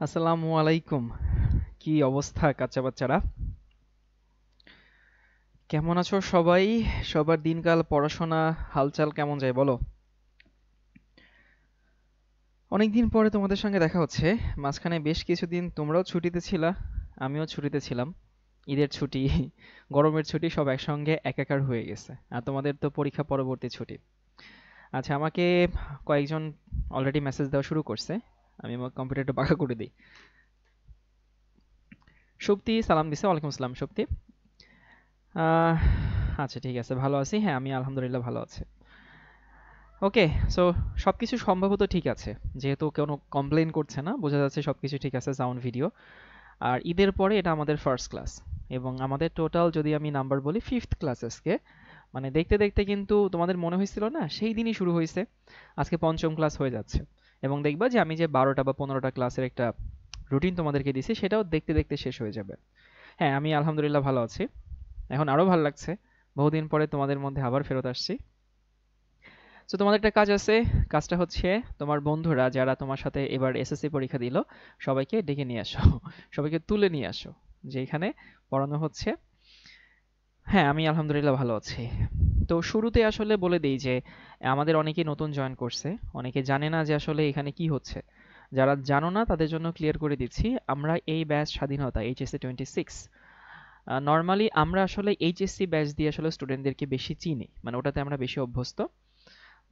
আসসালামু আলাইকুম। কি অবস্থা কাচ্চা বাচ্চারা? কেমন আছো সবাই? সবার দিনকাল পড়াশোনা হালচাল কেমন যায় বলো? অনেকদিন পরে তোমাদের সঙ্গে দেখা হচ্ছে। মাঝখানে বেশ কিছুদিন তোমরাও ছুটিতে ছিলা, আমিও ছুটিতে ছিলাম। ঈদের ছুটি, গরমের ছুটি সব একসঙ্গে একাকার হয়ে গেছে। আর তোমাদের তো পরীক্ষা পরবর্তী ছুটি। আচ্ছা, আমাকে কয়েকজন অলরেডি মেসেজ দেওয়া শুরু করছে। আমি আমার কম্পিউটারটা পাখা করে দিই। সুপ্তি সালাম দিছে, ওয়ালাইকুম আসসালাম সুপ্তি। আহ আচ্ছা ঠিক আছে, ভালো আছি। হ্যাঁ, আমি আলহামদুলিল্লাহ ভালো আছি। ওকে, সো সবকিছু সম্ভবত ঠিক আছে। যেহেতু কোনো কমপ্লেইন করছে না, বোঝা যাচ্ছে সবকিছু ঠিক আছে, সাউন্ড ভিডিও। আর ঈদের পরে এটা আমাদের ফার্স্ট ক্লাস। এবং আমাদের টোটাল যদি আমি নাম্বার বলি, ফিফথ ক্লাস আজকে। মানে দেখতে দেখতে কিন্তু তোমাদের মনে হয়েছিল না সেই দিনই শুরু হয়েছে, আজকে পঞ্চম ক্লাস হয়ে যাচ্ছে। এবং দেখবা যে আমি যে 12টা বা 15টা ক্লাসের একটা রুটিন তোমাদেরকে দিছি, সেটাও দেখতে দেখতে শেষ হয়ে যাবে। হ্যাঁ, আমি আলহামদুলিল্লাহ ভালো আছি। এখন আরো ভালো লাগছে, বহুদিন পরে তোমাদের মধ্যে আবার ফেরত আসছি। তো তোমাদের একটা কাজ আছে। কাজটা হচ্ছে, তোমার বন্ধুরা যারা তোমার সাথে এবার এসএসসি পরীক্ষা দিল, সবাইকে ডেকে নিয়ে আসো। সবাইকে তুলে নিয়ে আসো, যে এখানে পড়ানো হচ্ছে। হ্যাঁ, আমি আলহামদুলিল্লাহ ভালো আছি। তো শুরুতে আসলে বলে দেই যে আমাদের অনেকেই নতুন জয়েন করছে, অনেকে জানে না যে আসলে এখানে কি হচ্ছে। যারা জানো না তাদের জন্য ক্লিয়ার করে দিচ্ছি। আমরা এই ব্যাচ স্বাধীনতা এইচএসসি 26, নর্মালি আমরা আসলে এইচএসসি ব্যাচ দিয়ে আসলে স্টুডেন্টদেরকে বেশি চিনি, মানে ওটাতে আমরা বেশি অভ্যস্ত।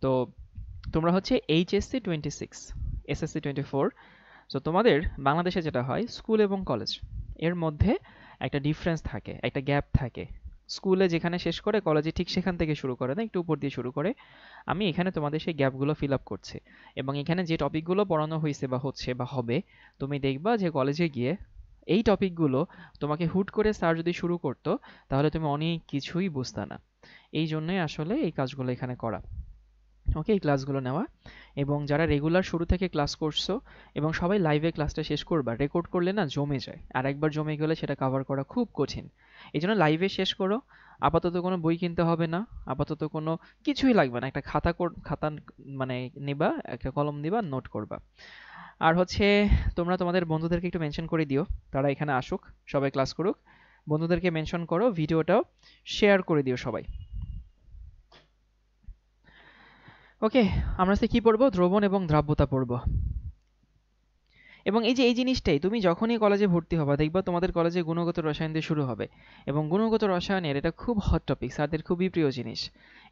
তো তোমরা হচ্ছে এইচএসসি 26, এসএসসি 24। সো তোমাদের বাংলাদেশে যেটা হয়, স্কুল এবং কলেজ এর মধ্যে একটা ডিফারেন্স থাকে, একটা গ্যাপ থাকে। স্কুলে যেখানে শেষ করে কলেজে ঠিক সেখান থেকে শুরু করে না, একটু উপর দিয়ে শুরু করে। আমি এখানে তোমাদের সেই গ্যাপগুলো ফিল আপ করছি। এবং এখানে যে টপিকগুলো পড়ানো হয়েছে বা হচ্ছে বা হবে, তুমি দেখবা যে কলেজে গিয়ে এই টপিকগুলো তোমাকে হুট করে স্যার যদি শুরু করতো, তাহলে তুমি অনেক কিছুই বুঝতে না। এই জন্যই আসলে এই কাজগুলো এখানে করা। ওকে, এই ক্লাসগুলো নেওয়া। এবং যারা রেগুলার শুরু থেকে ক্লাস করছো, এবং সবাই লাইভে ক্লাসটা শেষ করবা, রেকর্ড করলে না জমে যায়, আর একবার জমে গেলে সেটা কভার করা খুব কঠিন। এই জন্য লাইভে শেষ করো। আপাতত কোনো বই কিনতে হবে না, আপাতত কোনো কিছুই লাগবে না। একটা খাতা মানে নিবা, একটা কলম দিবা, নোট করবা। আর হচ্ছে, তোমরা তোমাদের বন্ধুদেরকে একটু মেনশন করে দিও, তারা এখানে আসুক, সবাই ক্লাস করুক। বন্ধুদেরকে মেনশন করো, ভিডিওটাও শেয়ার করে দিও সবাই। ওকে, আমরা আজকে কি পড়বো? দ্রবণ এবং দ্রাব্যতা পড়বো। এবং এই যে এই জিনিসটাই, তুমি যখনই কলেজে ভর্তি হবা, দেখবা তোমাদের কলেজে গুণগত রসায়ন দিয়ে শুরু হবে। এবং গুণগত রসায়নের এটা খুব হট টপিক, স্যারদের খুবই প্রিয় জিনিস।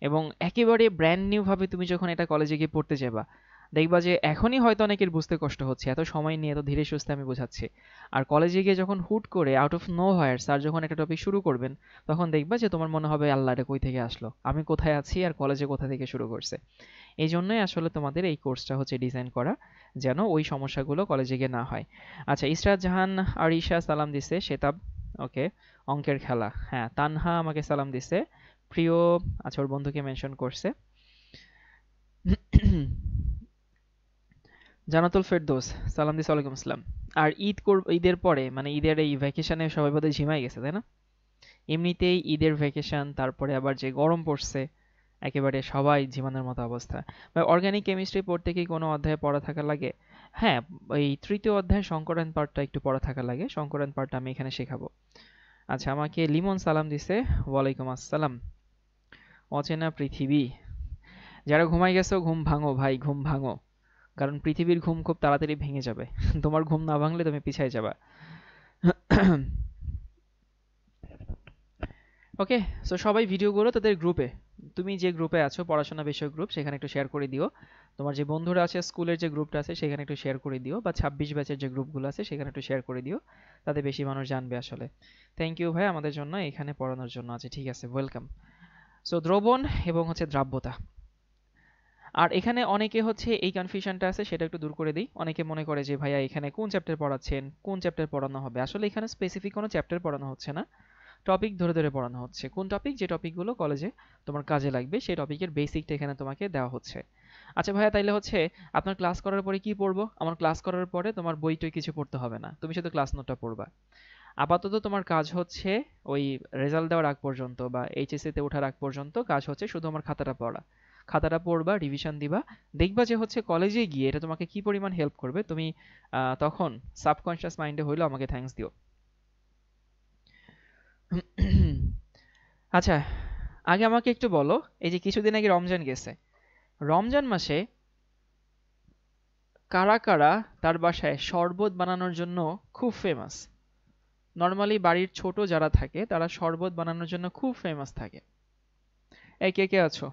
এবং একেবারে ব্র্যান্ড নিউ ভাবে তুমি যখন এটা কলেজে গিয়ে পড়তে যাবা, দেখবা যে এখনই হয়তো অনেকের বুঝতে কষ্ট হচ্ছে, এত সময় নিয়ে এত ধীরে সুস্থে আমি বোঝাচ্ছি। আর কলেজে গিয়ে যখন হুট করে out of know where sir যখন একটা টপিক শুরু করবেন, তখন দেখবা যে তোমার মনে হবে আল্লাহ, এটা কই থেকে আসলো, আমি কোথায় আছি, আর কলেজে কোথা থেকে শুরু করছে। এই জন্যই আসলে তোমাদের এই কোর্সটা হচ্ছে ডিজাইন করা, যেন ওই সমস্যাগুলো কলেজে গিয়ে না হয়। আচ্ছা, ইসরাত জাহান আর ঈশা সালাম দিছে, সেতাব ওকে। অঙ্কের খেলা, হ্যাঁ, তানহা আমাকে সালাম দিছে। প্রিয়, আচ্ছা ওর বন্ধুকে মেনশন করছে। জানাতুল ফেরদৌস সালাম দিছে, ওয়ালাইকুম আসসালাম। আর ঈদের পরে, মানে ঈদের এই ভ্যাকেশনে সবাই বোধহয় ঝিমাই গেছে, তাই না? এমনিতেই ঈদের ভ্যাকেশন, তারপরে আবার যে গরম পড়ছে, একেবারে সবাই ঝিমানোর মতো অবস্থা। বা অর্গানিক কেমিস্ট্রি পড়তে কি কোনো অধ্যায়ে পড়া থাকা লাগে? হ্যাঁ, এই তৃতীয় অধ্যায় সংকরায়ন পার্টটা একটু পড়া থাকা লাগে। সংকরায়ন পার্টটা আমি এখানে শেখাবো। আচ্ছা, আমাকে লিমন সালাম দিছে, ওয়ালাইকুম আসসালাম। অচেনা পৃথিবী, যারা ঘুমাই গেছো ঘুম ভাঙো ভাই, ঘুম ভাঙো। কারণ পৃথিবীর ঘুম খুব তাড়াতাড়ি ভেঙে যাবে। তোমার ঘুম না ভাঙলে তুমি পিছায় যাবা। ওকে, সো সবাই ভিডিওগুলো তাদের গ্রুপে, তুমি যে গ্রুপে আছো পড়াশোনা বিষয়ক গ্রুপ, সেখানে একটু শেয়ার করে দিও। তোমার যে বন্ধুরা আছে স্কুলের যে গ্রুপটা আছে সেখানে একটু শেয়ার করে দিও, বা 26 ব্যাচের যে গ্রুপগুলো আছে সেখানে একটু শেয়ার করে দিও। তাতে বেশি মানুষ জানবে আসলে। থ্যাংক ইউ ভাই আমাদের জন্য এখানে পড়ানোর জন্য। আছে, ঠিক আছে, ওয়েলকাম। সো দ্রবণ এবং হচ্ছে দ্রাব্যতা। আর এখানে অনেকে হচ্ছে এই কনফিউশনটা আছে, সেটা একটু দূর করে দিই। অনেকে মনে করে যে ভাইয়া এখানে কোন চ্যাপ্টার পড়াচ্ছেন, কোন চ্যাপ্টার পড়ানো হবে। আসলে এখানে স্পেসিফিক কোনো চ্যাপ্টার পড়ানো হচ্ছে না, টপিক ধরে ধরে পড়ানো হচ্ছে। কোন টপিক, যে টপিকগুলো কলেজে তোমার কাজে লাগবে সেই টপিকের বেসিকটা এখানে তোমাকে দেওয়া হচ্ছে। আচ্ছা ভাইয়া, তাইলে হচ্ছে আপনার ক্লাস করার পরে কি পড়বো? আমার ক্লাস করার পরে তোমার বই টই কিছু পড়তে হবে না, তুমি শুধু ক্লাস নোটটা পড়বা। আপাতত তোমার কাজ হচ্ছে ওই রেজাল্ট দেওয়ার আগ পর্যন্ত বা এইচএসসি তে ওঠার আগ পর্যন্ত কাজ হচ্ছে শুধু আমার খাতাটা পড়া। খাতাটা পড়বা, রিভিশন দিবা, দেখবা যে হচ্ছে কলেজে গিয়ে এটা তোমাকে কি পরিমাণ হেল্প করবে। তুমি তখন সাবকনশিয়াস মাইন্ডে হইলেও আমাকে থ্যাঙ্কস দিও। আচ্ছা, আগে আমাকে একটু বলো, এই যে কিছুদিন আগে রমজান গেছে, রমজান মাসে কারা কারা তার বাসায় শরবত বানানোর জন্য খুব ফেমাস? নর্মালি বাড়ির ছোট যারা থাকে তারা শরবত বানানোর জন্য খুব ফেমাস থাকে। এই কে কে আছো?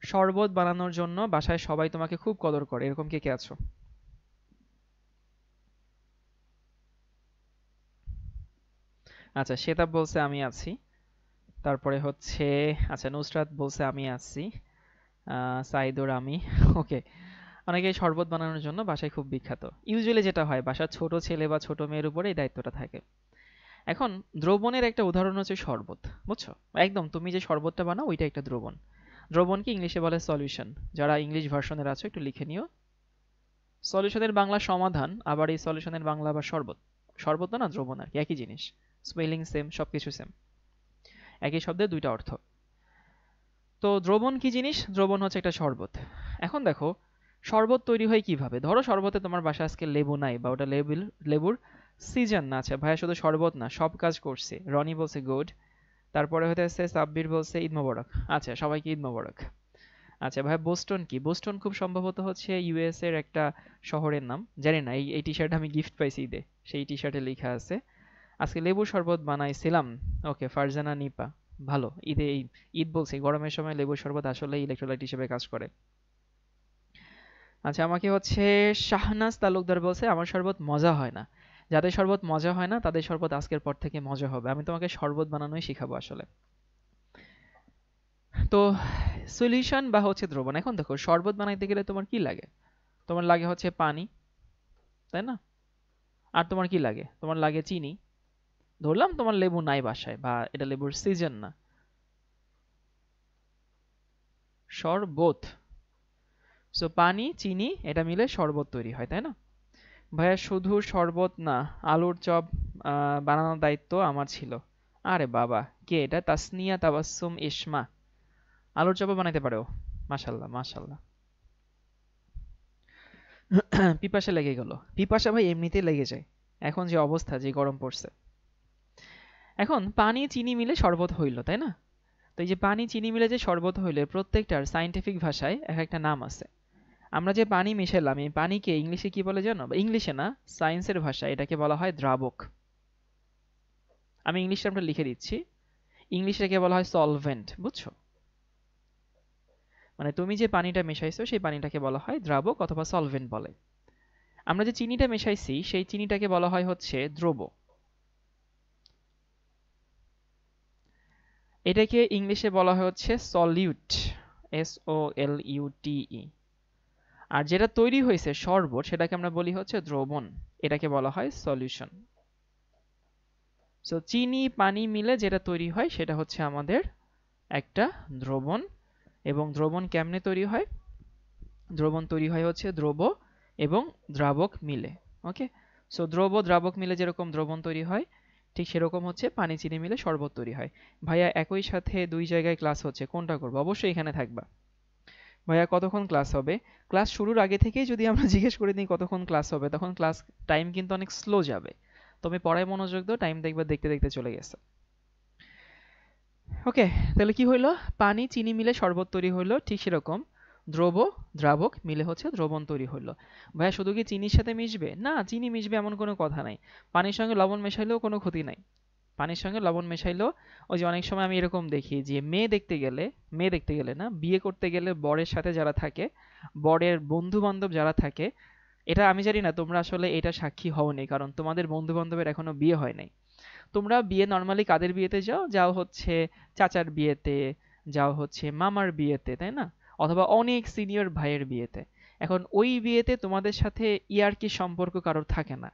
শরবত বানানোর জন্য বাসায় সবাই তোমাকে খুব কদর করে, এরকম কে কে আছো? আচ্ছা, শ্বেতাব বলছে আমি আছি। তারপরে হচ্ছে, আচ্ছা নুসরাত বলছে আমি আছি। সাইদুর আমি। ওকে। অনেকে শরবত বানানোর জন্য বাসায় খুব বিখ্যাত। ইউজুয়ালি যেটা হয়, বাসার ছোট ছেলে বা ছোট মেয়ের উপরে এই দায়িত্বটা থাকে। এখন দ্রবণের একটা উদাহরণ হচ্ছে শরবত, বুঝছো? একদম তুমি যে শরবতটা বানাও ওইটা একটা দ্রবণ। দ্রবণকে ইংলিশে বলে সলিউশন। যারা ইংলিশ ভার্সনের আছো একটু লিখে নিও। সলিউশনের বাংলা সমাধান, আবার এই সলিউশনের বাংলা আবার শরবত। শরবত না দ্রবণ আর কি, একই জিনিস। স্পেলিং সেম, সবকিছু সেম, একই শব্দের দুইটা অর্থ। তো দ্রবণ কি জিনিস? দ্রবণ হচ্ছে একটা শরবত। এখন দেখো, শরবত তৈরি হয় কিভাবে? ধরো শরবতে তোমার বাসায় আজকে লেবু নাই, বা ওটা লেবুর সিজন না। আচ্ছা ভাইয়া শুধু শরবত না, সব কাজ করছে। রনি বলছে গুড। তারপরে হইতেছে সাব্বির বলছে ঈদ মোবারক। আচ্ছা, সবাইকে ঈদ মোবারক। আচ্ছা ভাই, বোস্টন কি? বোস্টন খুব সম্ভবত হচ্ছে ইউএস এর একটা শহরের নাম, জানি না। এই টি শার্ট আমি গিফট পাইছি ঈদে, সেই টি শার্টে লেখা আছে আজকে লেবুর শরবত বানাইছিলাম। ওকে, ফারজানা নিপা, ভালো। ঈদে ঈদ বলছি, গরমের সময় লেবুর শরবত আসলে ইলেকট্রোলাইট হিসেবে কাজ করে। আচ্ছা, আমাকে হচ্ছে শাহনাজ তালুকদার বলছে আমার শরবত মজা হয় না। যাদের শরবত মজা হয় না তাদের শরবত আজকের পর থেকে মজা হবে। আমি তোমাকে শরবত বানানোই শিখাবো আসলে। তো সলিউশন বা হচ্ছে দ্রবণ, এখন দেখো শরবত বানাইতে গেলে তোমার কি লাগে? তোমার লাগে হচ্ছে পানি, তাই না? আর তোমার কি লাগে? তোমার লাগে চিনি। ধরলাম তোমার লেবু নাই বাসায়, বা এটা লেবুর সিজন না। শরবত, সো পানি চিনি এটা মিলে শরবত তৈরি হয়, তাই না? ভাইয়া শুধু শরবত না, আলুর চপ বানানোর দায়িত্ব আমার ছিল। আরে বাবা, কে এটা? তাসনিয়া তাবাসসুম ইসমা। আলুর চপও বানাইতে পারো? মাশাল্লাহ মাশাল্লাহ। পিপাসা লেগে গেল। পিপাসা ভাই এমনিতেই লেগে যায়, এখন যে অবস্থা, যে গরম পড়ছে। এখন পানি চিনি মিলে শরবত হইল, তাই না? তো এই যে পানি চিনি মিলে যে শরবত হইলে প্রত্যেকটার সায়েন্টিফিক ভাষায় এক একটা নাম আছে। আমরা যে পানি মিশালাম, এই পানিকে ইংলিশে কি বলে জানো? বা ইংলিশে না, সায়েন্সের ভাষায় এটাকে বলা হয় দ্রাবক। আমি ইংলিশ টার্মটা লিখে দিচ্ছি। ইংলিশে এটাকে বলা হয় সলভেন্ট, বুঝছো? মানে তুমি যে পানিটা মেশাইছো সেই পানিটাকে বলা হয় দ্রাবক অথবা সলভেন্ট বলে। আমরা যে চিনিটা মেশাইছি সেই চিনিটাকে বলা হয় হচ্ছে দ্রব। এটাকে ইংলিশে বলা হয় হচ্ছে সলিউট, SOLUTE। আর যেটা তৈরি হয়েছে শরবত, সেটাকে আমরা বলি হচ্ছে দ্রবণ, এটাকে বলা হয় সলিউশন। সো চিনি পানি মিলে যেটা তৈরি হয় সেটা হচ্ছে আমাদের একটা দ্রবণ। এবং দ্রবণ কেমনে তৈরি হয়? দ্রবণ তৈরি হয় হচ্ছে দ্রব এবং দ্রাবক মিলে। ওকে, সো দ্রব দ্রাবক মিলে যেরকম দ্রবণ তৈরি হয়, ঠিক সেরকম হচ্ছে পানি চিনি মিলে শরবত তৈরি হয়। ভাইয়া একই সাথে দুই জায়গায় ক্লাস হচ্ছে, কোনটা করবো? অবশ্যই এখানে থাকবা। ভাইয়া কতক্ষণ ক্লাস হবে? ক্লাস শুরুর আগে থেকেই যদি আমরা জিজ্ঞেস করে নিই কতক্ষণ ক্লাস হবে, তখন ক্লাস টাইম কিন্তু অনেক স্লো যাবে। তুমি পড়ায় মনোযোগ দাও, টাইম দেখবে দেখতে দেখতে চলে গেছে। ওকে, তাহলে কি হইলো? পানি চিনি মিলে শরবত তৈরি হইলো, ঠিক সেরকম দ্রব দ্রাবক মিলে হচ্ছে দ্রবণ তৈরি হইলো। ভাইয়া শুধু কি চিনির সাথে মিশবে? না, চিনি মিশবে এমন কোনো কথা নাই। পানির সঙ্গে লবণ মেশাইলেও কোনো ক্ষতি নাই। পানির সঙ্গে লবণ মেশাইলেও, ওই যে অনেক সময় আমি এরকম দেখি যে মেয়ে দেখতে গেলে না, বিয়ে করতে গেলে বরের সাথে যারা থাকে, বরের বন্ধু বান্ধব যারা থাকে, এটা আমি জানি না তোমরা আসলে এটা সাক্ষী হওনি, কারণ তোমাদের বন্ধু বান্ধবের এখনো বিয়ে হয় নাই। তোমরা বিয়ে নর্মালি কাদের বিয়েতে যাও? যাও হচ্ছে চাচার বিয়েতে, যাও হচ্ছে মামার বিয়েতে, তাই না? অথবা অনেক সিনিয়র ভাইয়ের বিয়েতে। এখন ওই বিয়েতে তোমাদের সাথে ইয়ার্কির সম্পর্ক কারোর থাকে না।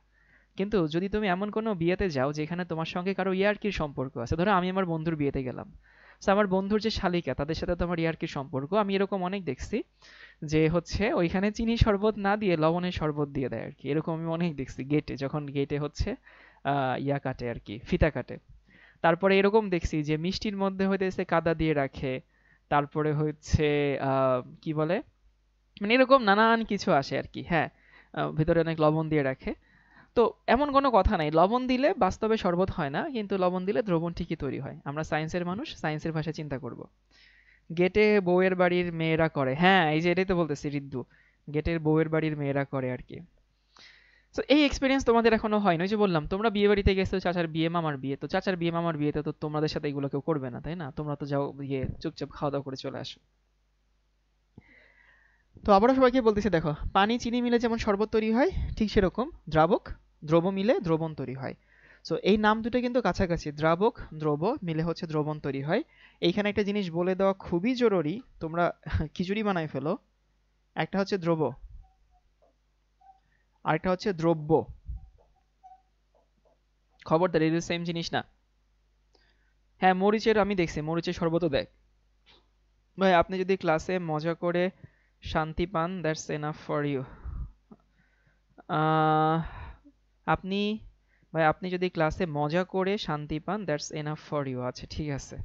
কিন্তু যদি তুমি এমন কোনো বিয়েতে যাও যেখানে তোমার সঙ্গে কারো ইয়ার্কির সম্পর্ক আছে, ধরো আমি আমার বন্ধুর বিয়েতে গেলাম, তো আমার বন্ধুর যে শালিকা তাদের সাথে তোমার ইয়ার্কির সম্পর্ক, আমি এরকম অনেক দেখছি যে হচ্ছে ওইখানে চিনি শরবত না দিয়ে লবণের শরবত দিয়ে দেয় আর কি। এরকম আমি অনেক দেখছি গেটে, যখন গেটে হচ্ছে ইয়া কাটে আর কি, ফিতা কাটে। তারপরে এরকম দেখছি যে মিষ্টির মধ্যে হইতেছে কাদা দিয়ে রাখে, তারপরে হচ্ছে কি বলে, মানে এরকম নানান কিছু আসে আর কি। হ্যাঁ, ভিতরে অনেক লবণ দিয়ে রাখে। তো এমন কোনো কথা নাই, লবণ দিলে বাস্তবে শরবত হয় না, কিন্তু লবণ দিলে দ্রবণ ঠিকই তৈরি হয়। আমরা সায়েন্সের মানুষ, সায়েন্সের ভাষায় চিন্তা করব। গেটে বউয়ের বাড়ির মেয়েরা করে, হ্যাঁ এই যে এটাই তো বলতেছি রিদ্দু, গেটের বউয়ের বাড়ির মেয়েরা করে আর কি। তো এই এক্সপিরিয়েন্স তোমাদের এখনো হয়নি? ওই যে বললাম তোমরা বিয়ে বাড়িতে গেছো, চাচার বিয়ে মামার বিয়ে, তো চাচার বিয়ে মামার বিয়েতে তো তোমাদের সাথে এগুলো কেউ করবে না, তাই না? তোমরা তো যাও গিয়ে চুপচাপ খাওয়া দাওয়া করে চলে আসো। তো আবারও সবাইকে বলতেছি, দেখো পানি চিনি মিলে যেমন শরবত তৈরি হয়, ঠিক সেরকম দ্রাবক দ্রব মিলে দ্রবণ তৈরি হয়। সো এই নাম দুটো কিন্তু কাছাকাছি, দ্রাবক দ্রব মিলে হচ্ছে দ্রবণ তৈরি হয়। এইখানে একটা জিনিস বলে দেওয়া খুবই জরুরি, তোমরা খিচুড়ি বানাই ফেলো, একটা হচ্ছে দ্রব, আরেকটা হচ্ছে দ্রব্য। খবরদার, এটা সেম জিনিস না। হ্যাঁ, মরিচের আমি দেখছি, মরিচের শরবতও দেয়। ভাই আপনি যদি ক্লাসে মজা করে শান্তি পান, দ্যাটস এনাফ ফর ইউ। আপনি, ভাই আপনি যদি ক্লাসে মজা করে শান্তি পান, দ্যাটস এনাফ ফর ইউ। আচ্ছা ঠিক আছে।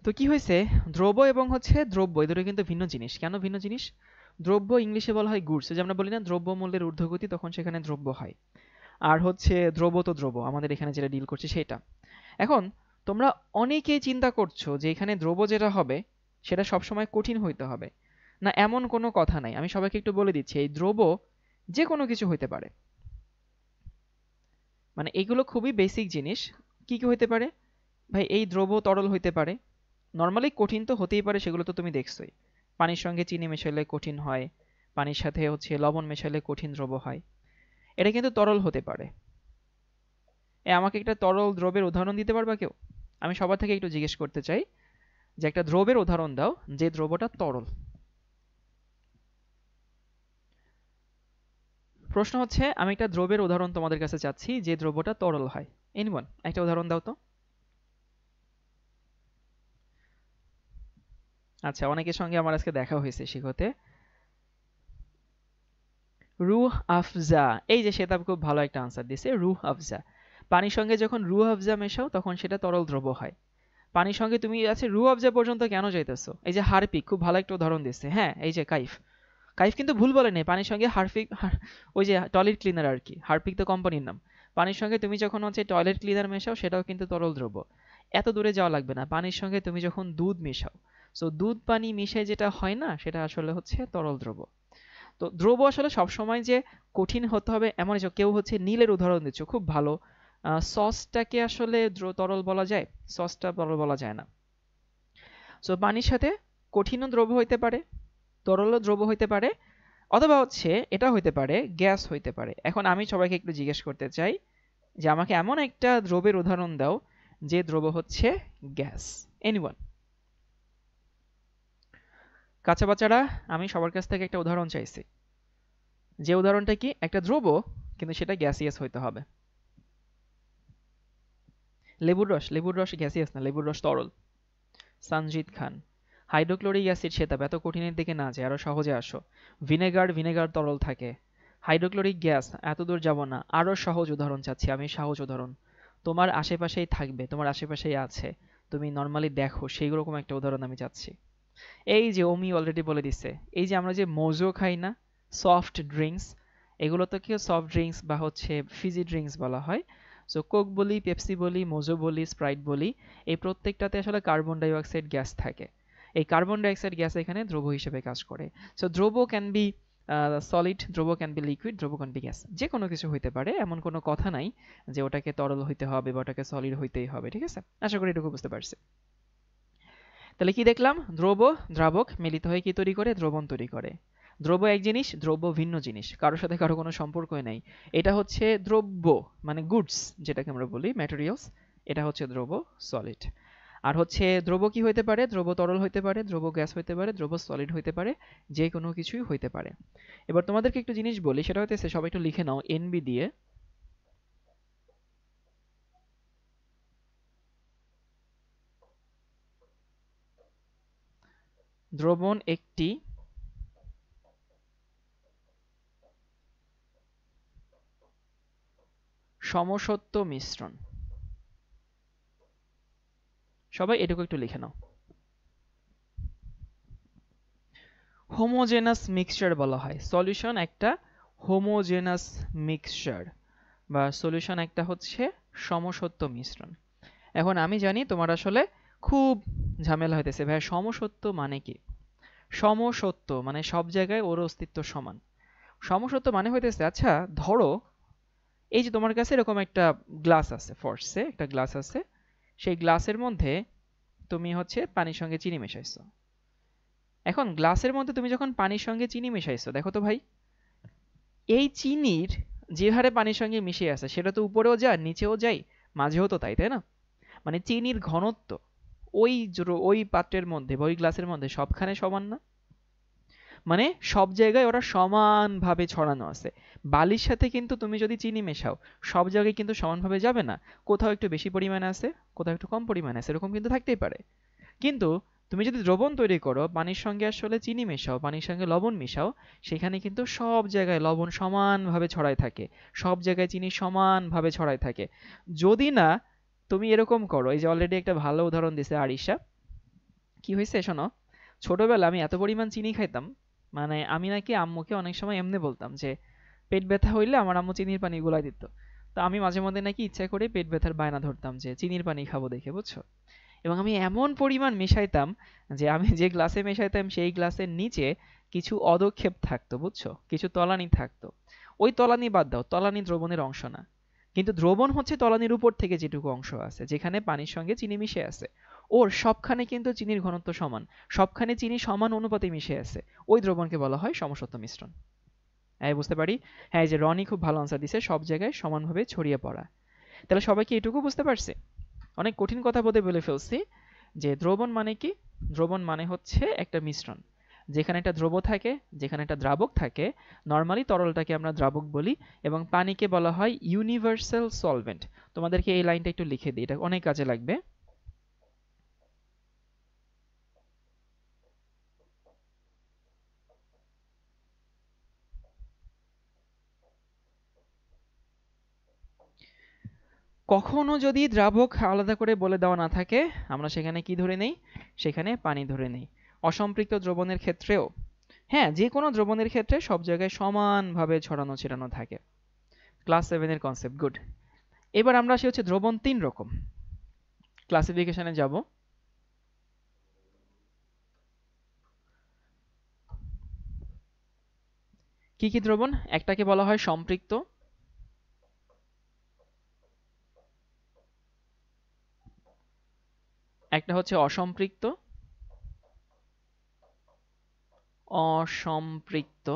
তো কি হয়েছে, দ্রব্য এবং হচ্ছে দ্রব্য এই দুটো কিন্তু ভিন্ন জিনিস। কেন ভিন্ন জিনিস? দ্রব্য ইংলিশে বলা হয় গুডস, যে আমরা বলি না দ্রব্য মূল্যের ঊর্ধ্বগতি, তখন সেখানে দ্রব্য হয়। আর হচ্ছে দ্রব্য তো দ্রব্য, আমাদের এখানে যেটা ডিল করছে সেটা। এখন তোমরা অনেকেই চিন্তা করছো যে এখানে দ্রব্য যেটা হবে সেটা সবসময় কঠিন হইতে হবে। না, এমন কোনো কথা নাই। আমি সবাইকে একটু বলে দিচ্ছি, এই দ্রব্য যে কোনো কিছু হইতে পারে। মানে এগুলো খুবই বেসিক জিনিস। কি কি হইতে পারে? ভাই এই দ্রব্য তরল হইতে পারে। নর্মালি কঠিন তো হতেই পারে, সেগুলো তো তুমি দেখছোই। পানির সঙ্গে চিনি মেশালে কঠিন হয়, পানির সাথে হচ্ছে লবণ মেশালে কঠিন দ্রব্য হয়। এটা কিন্তু তরল হতে পারে। আমাকে একটা তরল দ্রব্যের উদাহরণ দিতে পারবা কেউ? আমি সবার থেকে একটু জিজ্ঞেস করতে চাই যে একটা দ্রব্যের উদাহরণ দাও যে দ্রব্যটা তরল। প্রশ্ন হচ্ছে আমি একটা দ্রব্যের উদাহরণ তোমাদের কাছে চাচ্ছি যে দ্রব্যটা তরল হয়। এনিওয়ান একটা উদাহরণ দাও তো। আচ্ছা, অনেকের সঙ্গে আমার আজকে দেখা হয়েছে শিখতে। রুহ আফজা, এই যে শ্বেতাব খুব ভালো একটা আনসার দিছে, রুহ আফজা। পানির সঙ্গে যখন রুহ আফজা মেশাও তখন সেটা তরল দ্রব্য হয়। পানির সঙ্গে তুমি আছে রুহ আফজা পর্যন্ত কেন যাইতেছো? এই যে হারপিক খুব ভালো একটা উদাহরণ দিচ্ছে। হ্যাঁ, এই যে কাইফ, কাইফ কিন্তু ভুল বলেনি। পানির সঙ্গে হারপিক, ওই যে টয়লেট ক্লিনার আর কি, হারপিক তো কোম্পানির নাম। পানির সঙ্গে তুমি যখন হচ্ছে টয়লেট ক্লিনার মেশাও সেটাও কিন্তু তরল দ্রব্য। এত দূরে যাওয়া লাগবে না, পানির সঙ্গে তুমি যখন দুধ মেশাও, সো দুধ পানি মিশে যেটা হয় না সেটা আসলে হচ্ছে তরল দ্রব্য। তো দ্রব্য আসলে সবসময় যে কঠিন হতে হবে এমন কিছু। কেউ হচ্ছে নীলের উদাহরণ দিচ্ছ, খুব ভালো। সসটাকে আসলে তরল বলা যায়? সসটা তরল বলা যায় না। সো পানির সাথে কঠিনও দ্রব্য হইতে পারে, তরলও দ্রব্য হইতে পারে, অথবা হচ্ছে এটা হইতে পারে গ্যাস হইতে পারে। এখন আমি সবাইকে একটু জিজ্ঞেস করতে চাই যে আমাকে এমন একটা দ্রব্যের উদাহরণ দাও যে দ্রব্য হচ্ছে গ্যাস। এনিওয়ান? কাঁচা বাচ্চারা, আমি সবার কাছ থেকে একটা উদাহরণ চাইছি, যে উদাহরণটা কি একটা দ্রব্য কিন্তু সেটা গ্যাসিয়াস হইতে হবে। লেবুর রস, লেবুর রস গ্যাসিয়াস না, লেবুর রস তরল। সানজিদ খান, হাইড্রোক্লোরিক অ্যাসিড, সেটা এত কঠিনের দিকে না যায়, আরো সহজে আসো। ভিনেগার, ভিনেগার তরল থাকে। হাইড্রোক্লোরিক গ্যাস, এত দূর যাব না, আরো সহজ উদাহরণ চাচ্ছি আমি, সহজ উদাহরণ। তোমার আশেপাশেই থাকবে, তোমার আশেপাশেই আছে, তুমি নর্মালি দেখো, সেই রকম একটা উদাহরণ আমি চাচ্ছি। এই যে অমি অলরেডি বলে দিচ্ছে, এই যে আমরা যে মোজো খাই না, সফট ড্রিঙ্কস, এগুলো তো কি সফট ড্রিঙ্কস বা হচ্ছে ফিজি ড্রিঙ্কস বলা হয়। সো কোক বলি, পেপসি বলি, মোজো বলি, স্প্রাইট বলি, এই প্রত্যেকটাতে আসলে কার্বন ডাই অক্সাইড গ্যাস থাকে। এই কার্বন ডাই অক্সাইড গ্যাস এখানে দ্রব্য হিসেবে কাজ করে। সো দ্রব্য ক্যান বি সলিড, দ্রব্য ক্যান বি লিকুইড, দ্রব্য ক্যান বি গ্যাস, যে কোনো কিছু হইতে পারে, এমন কোনো কথা নাই যে ওটাকে তরল হইতে হবে বা ওটাকে সলিড হইতেই হবে। ঠিক আছে, আশা করি এটুকু বুঝতে পারছি। তাহলে কি দেখলাম, দ্রব্য দ্রাবক মিলিত হয়ে কি তৈরি করে? দ্রবণ তৈরি করে। দ্রব্য এক জিনিস, দ্রব্য ভিন্ন জিনিস, কারোর সাথে কারো কোনো সম্পর্কই নাই। এটা হচ্ছে দ্রব্য, মানে গুডস যেটাকে আমরা বলি, ম্যাটেরিয়ালস। এটা হচ্ছে দ্রব্য, সলিড। আর হচ্ছে দ্রব্য কি হইতে পারে? দ্রব্য তরল হইতে পারে, দ্রব্য গ্যাস হইতে পারে, দ্রব্য সলিড হইতে পারে, যে কোনো কিছুই হইতে পারে। এবার তোমাদেরকে একটু জিনিস বলি, সেটা হইতেছে, সবাই একটু লিখে নাও এনবি দিয়ে। দ্রবণ একটি সমসত্ব মিশ্রণ। সবাই এটুকু একটু লিখে নাও। হোমোজেনাস মিক্সচার বলা হয়। সলিউশন একটা হোমোজেনাস মিক্সচার বা সলিউশন একটা হচ্ছে সমসত্ব মিশ্রণ। এখন আমি জানি তোমার আসলে খুব ঝামেলা হইতেছে, ভাই সমসত্ব মানে কি? সমসত্ব মানে সব জায়গায় ওর অস্তিত্ব সমান। সমসত্ব মানে হইতেছে, আচ্ছা ধরো এই যে তোমার কাছে এরকম একটা গ্লাস আছে, ফর্সে একটা গ্লাস আছে, সেই গ্লাসের মধ্যে তুমি হচ্ছে পানির সঙ্গে চিনি মেশাইছো। এখন গ্লাসের মধ্যে তুমি যখন পানির সঙ্গে চিনি মেশাইছো, দেখো তো ভাই, এই চিনির যে হারে পানির সঙ্গে মিশে আছে সেটা তো উপরেও যায় নিচেও যায় মাঝেও তো তাই, তাই না? মানে চিনির ঘনত্ব ওই ওই পাত্রের মধ্যে বা ওই গ্লাসের মধ্যে সবখানে সমান না, মানে সব জায়গায় ওরা সমানভাবে ছড়ানো আছে। বালির সাথে কিন্তু তুমি যদি চিনি মেশাও সব জায়গায় কিন্তু সমানভাবে যাবে না, কোথাও একটু বেশি পরিমাণে আছে কোথাও একটু কম পরিমাণে আছে, এরকম কিন্তু থাকতেই পারে। কিন্তু তুমি যদি দ্রবণ তৈরি করো, পানির সঙ্গে আসলে চিনি মেশাও, পানির সঙ্গে লবণ মিশাও, সেখানে কিন্তু সব জায়গায় লবণ সমানভাবে ছড়ায় থাকে, সব জায়গায় চিনি সমানভাবে ছড়ায় থাকে। যদি না তুমি এরকম করো, এই যে অলরেডি একটা ভালো উদাহরণ দিছে আরিশা, কি হয়েছে শোনো, ছোটবেলা আমি এত পরিমাণ চিনি খাইতাম, মানে আমি নাকি আম্মুকে অনেক সময় এমনি বলতাম যে পেট ব্যথা হইলে আমার আম্মু চিনির পানি গুলাই দিত। তো আমি মাঝে মধ্যে নাকি ইচ্ছা করে পেট ব্যথার বায়না ধরতাম যে চিনির পানি খাবো দেখে, বুঝছো? এবং আমি এমন পরিমাণ মেশাইতাম যে আমি যে গ্লাসে মেশাইতাম সেই গ্লাসের নিচে কিছু অদক্ষেপ থাকতো, বুঝছো, কিছু তলানি থাকতো। ওই তলানি বাদ দাও, তলানি দ্রবণের অংশ না, কিন্তু দ্রবণ হচ্ছে তলানির উপর থেকে যেটুকু অংশ আছে যেখানে পানির সঙ্গে চিনি মিশে আছে, ওর সবখানে কিন্তু চিনির ঘনত্ব সমান, সবখানে চিনি সমান অনুপাতে মিশে আছে, ওই দ্রবণকে বলা হয় সমসত্ব মিশ্রণ। হ্যাঁ বুঝতে পারি। হ্যাঁ, এই যে রনি খুব ভালো আনসার দিছে, সব জায়গায় সমানভাবে ছড়িয়ে পড়া। তাহলে সবাই কি এটুকু বুঝতে পারছে? অনেক কঠিন কথা বলে ফেলছি যে দ্রবণ মানে কি। দ্রবণ মানে হচ্ছে একটা মিশ্রণ, যেখানে একটা দ্রব থাকে, যেখানে একটা দ্রাবক থাকে। নর্মালি তরলটাকে আমরা দ্রাবক বলি এবং পানিকে বলা হয় ইউনিভার্সাল সলভেন্ট। তোমাদেরকে এই লাইনটা একটু লিখে দিই, এটা অনেক কাজে লাগবে। কখনো যদি দ্রাবক আলাদা করে বলে দেওয়া না থাকে, আমরা সেখানে কি ধরে নেই? সেখানে পানি ধরে নেই। অসম্পৃক্ত দ্রবণের ক্ষেত্রেও, হ্যাঁ যে কোনো দ্রবণের ক্ষেত্রে সব জায়গায় সমানভাবে ছড়ানো ছিটানো থাকে। ক্লাস 7 এর কনসেপ্ট, গুড। এবার আমরা আসি হচ্ছে দ্রবণ 3 রকম। ক্লাসিফিকেশনে যাব। কি কি দ্রবণ? একটাকে বলা হয় সম্পৃক্ত, একটা হচ্ছে অসম্পৃক্ত, অসম্পৃক্ত,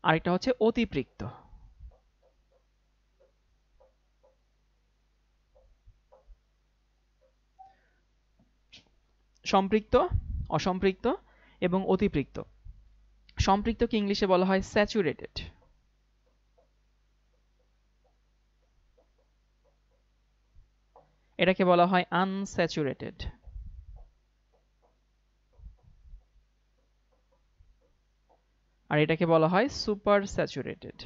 আরেকটা হচ্ছে অতিপৃক্ত। সম্পৃক্ত, অসম্পৃক্ত এবং অতিপৃক্ত। সম্পৃক্তকে ইংলিশে বলা হয় স্যাচুরেটেড, এটাকে বলা হয় আনস্যাচুরেটেড, আর এটাকে বলা হয় সুপার স্যাচুরেটেড।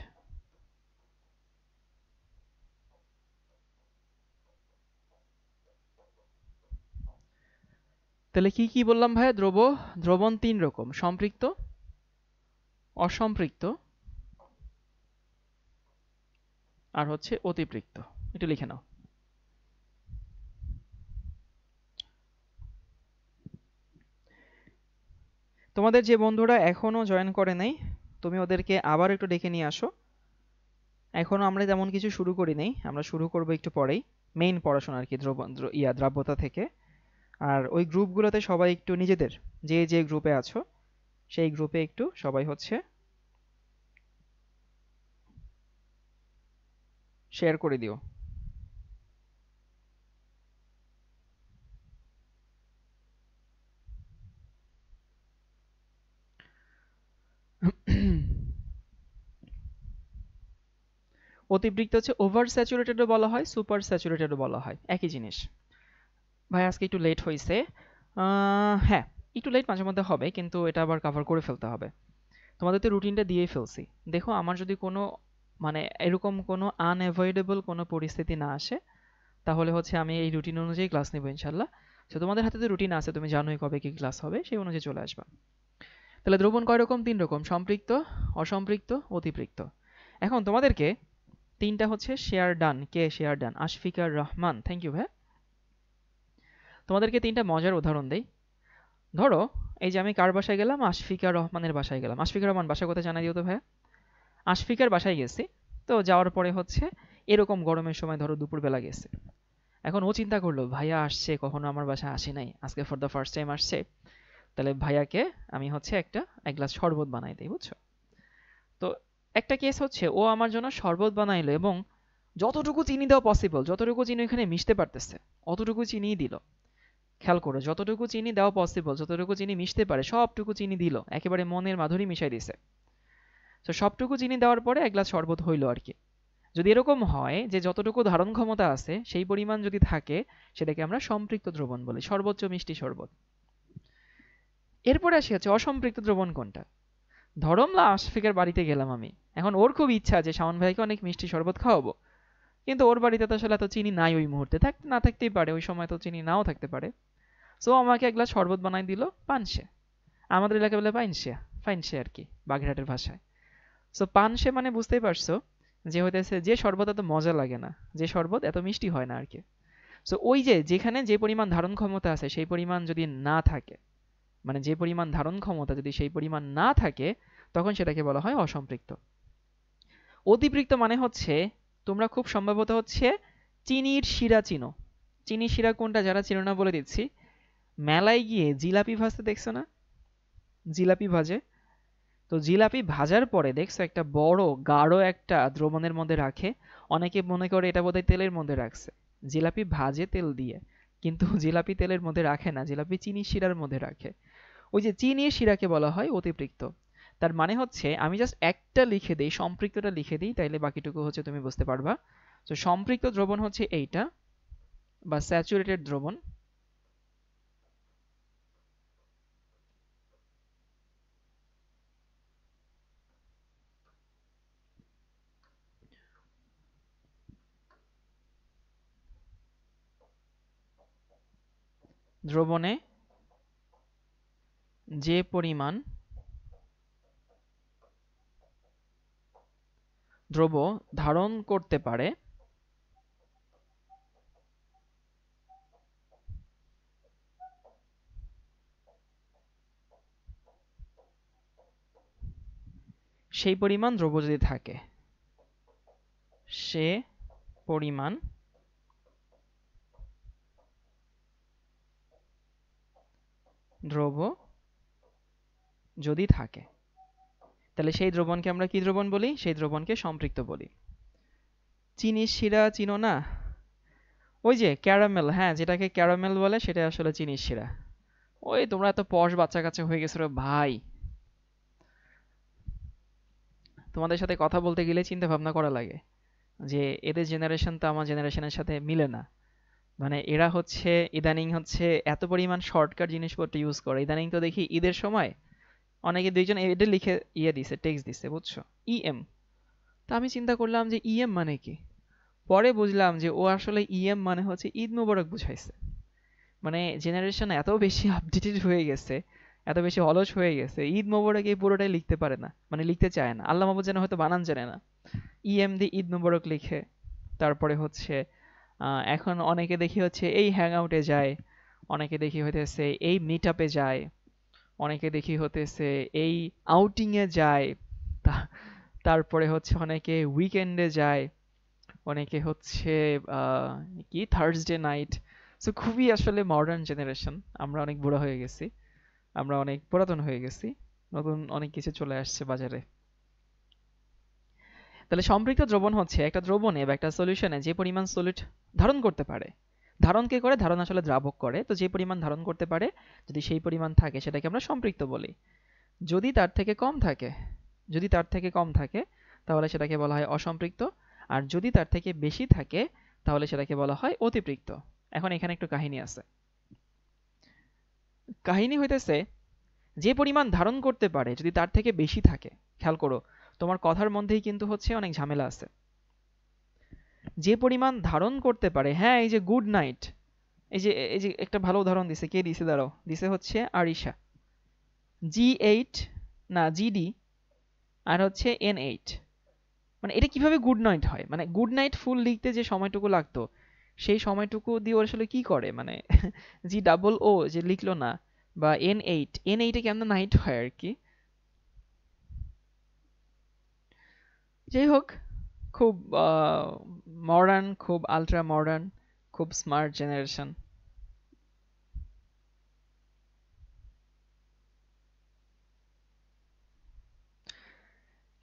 তাহলে কি কি বললাম ভাইয়া? দ্রবণ 3 রকম: সম্পৃক্ত, অসম্পৃক্ত আর হচ্ছে অতিপৃক্ত। একটু লিখে নাও। তোমাদের যে বন্ধুরা এখনো জয়েন করে নাই, তুমি ওদেরকে আবার একটু ডেকে নিয়ে আসো। এখনো আমরা তেমন কিছু শুরু করি নাই, আমরা শুরু করব একটু পরেই মেইন পড়াশোনা আর কি, দ্রাব্যতা থেকে। আর ওই গ্রুপগুলোতে সবাই একটু নিজেদের যে যে গ্রুপে আছো সেই গ্রুপে একটু সবাই হচ্ছে শেয়ার করে দিও। অতিবৃক্ত হচ্ছে ওভার স্যাচুরেটেডও বলা হয়, সুপার স্যাচুরেটেডও বলা হয়, একই জিনিস। ভাই আজকে একটু লেট হয়েছে। হ্যাঁ, একটু লেট মাঝে মধ্যে হবে, কিন্তু এটা আবার কভার করে ফেলতে হবে। তোমাদের তো রুটিনটা দিয়েই ফেলছি। দেখো আমার যদি কোনো মানে এরকম কোনো আনঅ্যাভয়েডেবল কোনো পরিস্থিতি না আসে, তাহলে হচ্ছে আমি এই রুটিন অনুযায়ী ক্লাস নেবো ইনশাল্লাহ। তো তোমাদের হাতে তো রুটিন আছে, তুমি জানোই কবে কি ক্লাস হবে, সেই অনুযায়ী চলে আসবা। তাহলে দ্রবণ কয় রকম? 3 রকম, সম্পৃক্ত, অসম্পৃক্ত, অতিপৃক্ত। এখন তোমাদেরকে তিনটা হচ্ছে শেয়ার ডান। কে share done? Ashfikar Rahman, thank you ভাই। তোমাদেরকে তিনটা মজার উদাহরণ দেই। ধরো এই যে আমি কার বাসায় গেলাম? আশফিকা রহমানের বাসায় গেলাম। আশফিকা রহমান বাসা কোথায় জানাই দিও তো ভাই। আশফিকার বাসায় গেছি। তো যাওয়ার পরে হচ্ছে এরকম গরমের সময় ধরো দুপুরবেলা গেছে। এখন ও চিন্তা করলো ভাইয়া আসছে, কখনো আমার বাসায় আসে নাই, আজকে ফর দ্য ফার্স্ট টাইম আসছে, তাহলে ভাইয়াকে আমি হচ্ছে এক গ্লাস শরবত বানাই দিই, বুঝছো? তো একটা কেস হচ্ছে ও আমার জন্য শরবত বানাইলো এবং যতটুকু চিনি দেওয়া পসিবল, যতটুকু চিনি এখানে মিশতে পারতেছে অতটুকু চিনিই দিল। খেয়াল করো, যতটুকু চিনি দেওয়া পসিবল, যতটুকু চিনি মিশতে পারে সবটুকু চিনি দিল, একেবারে মনের মাধুরী মিশাই দিছে। তো সবটুকু চিনি দেওয়ার পরে এক গ্লাস শরবত হইলো আর কি। যদি এরকম হয় যে যতটুকু ধারণ ক্ষমতা আছে সেই পরিমাণ যদি থাকে, সেটাকে আমরা সম্পৃক্ত দ্রবণ বলি, সর্বোচ্চ মিষ্টি শরবত। এরপরে আসি হচ্ছে অসম্পৃক্ত দ্রবণ কোনটা। ধরো আমরা আশফিকের বাড়িতে গেলাম আমি, এখন ওর খুব ইচ্ছা যে শাওন ভাইকে অনেক মিষ্টি শরবত খাওয়াবো, কিন্তু ওর বাড়িতে তো আসলে এত চিনি নাই ওই মুহূর্তে, না থাকতেই পারে, ওই সময় তো চিনি নাও থাকতে পারে। সো আমাকে এক গ্লাস শরবত বানাই দিল পানসে, আমাদের এলাকায় বলে পাইনসে, ফাইনসে আর কি বাগেরহাটের ভাষায়। সো পানসে মানে বুঝতেই পারছো যে হইতেছে যে শরবত এত মজা লাগে না, যে শরবত এত মিষ্টি হয় না আর কি। সো ওই যে যেখানে যে পরিমাণ ধারণ ক্ষমতা আছে সেই পরিমাণ যদি না থাকে, মানে যে পরিমাণ ধারণ ক্ষমতা যদি সেই পরিমাণ না থাকে, তখন সেটাকে বলা হয় অসম্পৃক্ত। অতিপৃক্ত মানে হচ্ছে, তোমরা খুব সম্ভবত হচ্ছে চিনির শিরা চিনো। চিনির শিরা কোনটা যারা চিনো না বলে দিচ্ছি। মেলায় গিয়ে জিলাপি ভাজতে দেখছো না? জিলাপি ভাজে, তো জিলাপি ভাজার পরে দেখছো একটা বড় গাঢ় একটা দ্রবণের মধ্যে রাখে, অনেকে মনে করে এটা বোধহয় তেলের মধ্যে রাখছে। জিলাপি ভাজে তেল দিয়ে, কিন্তু জিলাপি তেলের মধ্যে রাখে না, জিলাপি চিনির শিরার মধ্যে রাখে। ওই যে চিনির শিরাকে বলা হয় অতিপৃক্ত। তার মানে হচ্ছে আমি জাস্ট একটা লিখে দিই, সম্পৃক্তটা লিখে দিই, তাইলে বাকিটুকু হচ্ছে তুমি বুঝতে পারবা। তো সম্পৃক্ত দ্রবণ হচ্ছে এইটা, বা স্যাচুরেটেড দ্রবণ। দ্রবণে যে পরিমাণ দ্রব্য ধারণ করতে পারে সেই পরিমাণ দ্রব্য যদি থাকে, সে পরিমাণ দ্রব্য যদি থাকে, তাহলে সেই দ্রবণকে আমরা কি দ্রবণ বলি? সেই দ্রবণকে সম্পৃক্ত বলি। চিনির শিরা চিনো না? ওই যে ক্যারামেল, হ্যাঁ, যেটাকে ক্যারামেল বলে সেটা আসলে চিনির শিরা। ওই তোমরা এত পশ বাচ্চা কাচ্চা হয়ে গেছো রে ভাই, তোমাদের সাথে কথা বলতে গেলে চিন্তা ভাবনা করা লাগে যে এদের জেনারেশন তো আমার জেনারেশনের সাথে মিলে না। মানে এরা হচ্ছে ইদানিং হচ্ছে এত পরিমাণ শর্টকাট জিনিসপত্র ইউজ করে। ইদানিং তো দেখি ঈদের সময় অনেকে দুইজন এটা লিখে দিছে, টেক্সট দিছে, বুঝছো, ইএম। তা আমি চিন্তা করলাম যে ইএম মানে কি, পরে বুঝলাম যে ও আসলে ইএম মানে হচ্ছে ঈদ মোবারক বুঝাইছে। মানে জেনারেশন এত বেশি আপডেটেড হয়ে গেছে, এত বেশি অলস হয়ে গেছে, ঈদ মোবারক এই পুরোটাই লিখতে পারে না, মানে লিখতে চায় না। আল্লাহ মাহবুব যেন হয়তো বানান জানে না, ইএম দিয়ে ঈদ মোবারক লিখে। তারপরে হচ্ছে এখন অনেকে দেখি হচ্ছে এই হ্যাং আউটে যায়, অনেকে দেখি হইতেছে এই মিট আপে যায়, অনেকে দেখি হতেছে এই আউটিং এ যায়, তারপরে হচ্ছে অনেকে উইকেন্ডে যায়, অনেকে হচ্ছে আহ, কি থার্সডে নাইট। সো খুবই আসলে মডার্ন জেনারেশন, আমরা অনেক বুড়া হয়ে গেছি, আমরা অনেক পুরাতন হয়ে গেছি, নতুন অনেক কিছু চলে আসছে বাজারে। তাহলে সম্পৃক্ত দ্রবণ হচ্ছে একটা দ্রবণে বা একটা সলিউশনে যে পরিমাণ সলিড ধারণ করতে পারে, ধারণ কে করে? ধারণ আসলে দ্রাবক করে, তো যে পরিমাণ ধারণ করতে পারে যদি সেই পরিমাণ থাকে সেটাকে আমরা সম্পৃক্ত বলি। যদি তার থেকে কম থাকে, যদি তার থেকে কম থাকে তাহলে সেটাকে বলা হয় অসম্পৃক্ত, আর যদি তার থেকে বেশি থাকে তাহলে সেটাকে বলা হয় অতিপৃক্ত। এখন এখানে একটু কাহিনী আছে। কাহিনী হইতেছে যে পরিমাণ ধারণ করতে পারে যদি তার থেকে বেশি থাকে, খেয়াল করো তোমার কথার মধ্যেই কিন্তু হচ্ছে অনেক ঝামেলা আছে। যে পরিমাণ ধারণ করতে পারে, হ্যাঁ, এই যে গুড নাইট, এই যে একটা ভালো উদাহরণ দিছে, কে দিছে? দাঁড়াও, দিছে হচ্ছে আরিশা। G8 না জিডি আর হচ্ছে N8। মানে এটা কিভাবে গুড নাইট হয়, মানে গুড নাইট ফুল লিখতে যে সময়টুকু লাগতো সেই সময়টুকু দিয়ে ওরা আসলে কি করে, মানে G O O যে লিখলো না, বা N8 এ কেমন নাইট হয় আর কি। যাই হোক, খুব মডার্ন, খুব আলট্রা মডার্ন, খুব স্মার্ট জেনারেশন।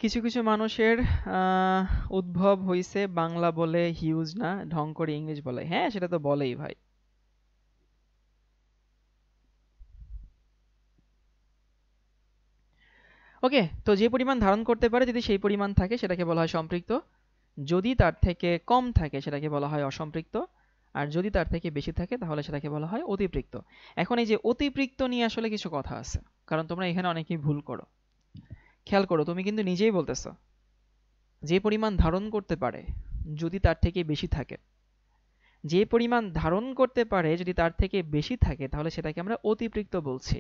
কিছু কিছু মানুষের আহ, উদ্ভব হইছে বাংলা বলে হিউজ না, ঢং করে ইংলিশ বলে। হ্যাঁ, সেটা তো বলেই ভাই। ওকে, তো যে পরিমাণ ধারণ করতে পারে যদি সেই পরিমাণ থাকে সেটাকে বলা হয় সম্পৃক্ত, যদি তার থেকে কম থাকে সেটাকে বলা হয় অসম্পৃক্ত, আর যদি তার থেকে বেশি থাকে তাহলে সেটাকে বলা হয় অতিপৃক্ত। এখন এই যে অতিপৃক্ত নিয়ে আসলে কিছু কথা আছে, কারণ তোমরা এখানে অনেকেই ভুল করো। খেয়াল করো, তুমি কিন্তু নিজেই বলতেছো যে পরিমাণ ধারণ করতে পারে যদি তার থেকে বেশি থাকে, যে পরিমাণ ধারণ করতে পারে যদি তার থেকে বেশি থাকে তাহলে সেটাকে আমরা অতিপৃক্ত বলছি।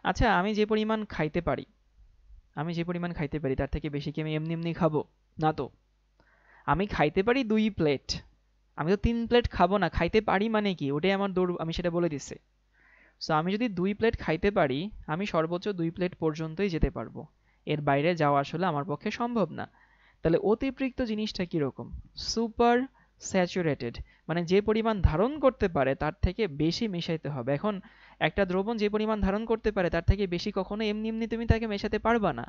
আচ্ছা, আমি যে পরিমাণ খাইতে পারি তার থেকে বেশি কি আমি এমনি এমনি খাবো? না তো। আমি খাইতে পারি 2 প্লেট, আমি তো 3 প্লেট খাবো না। খাইতে পারি মানে কি, ওটাই আমার দৌড়, আমি সেটা বলে দিচ্ছি। সো আমি যদি 2 প্লেট খাইতে পারি, আমি সর্বোচ্চ 2 প্লেট পর্যন্তই যেতে পারবো, এর বাইরে যাওয়া আসলে আমার পক্ষে সম্ভব না। তাহলে অতিপৃক্ত জিনিসটা কিরকম? সুপার স্যাচুরেটেড, মানে যে পরিমাণ ধারণ করতে পারে তার থেকে বেশি মেশাইতে হবে। এখন একটা দ্রবণ যে পরিমাণ ধারণ করতে পারে তার থেকে বেশি কখনো এমনি এমনি তুমি তাকে মেশাতে পারবা না।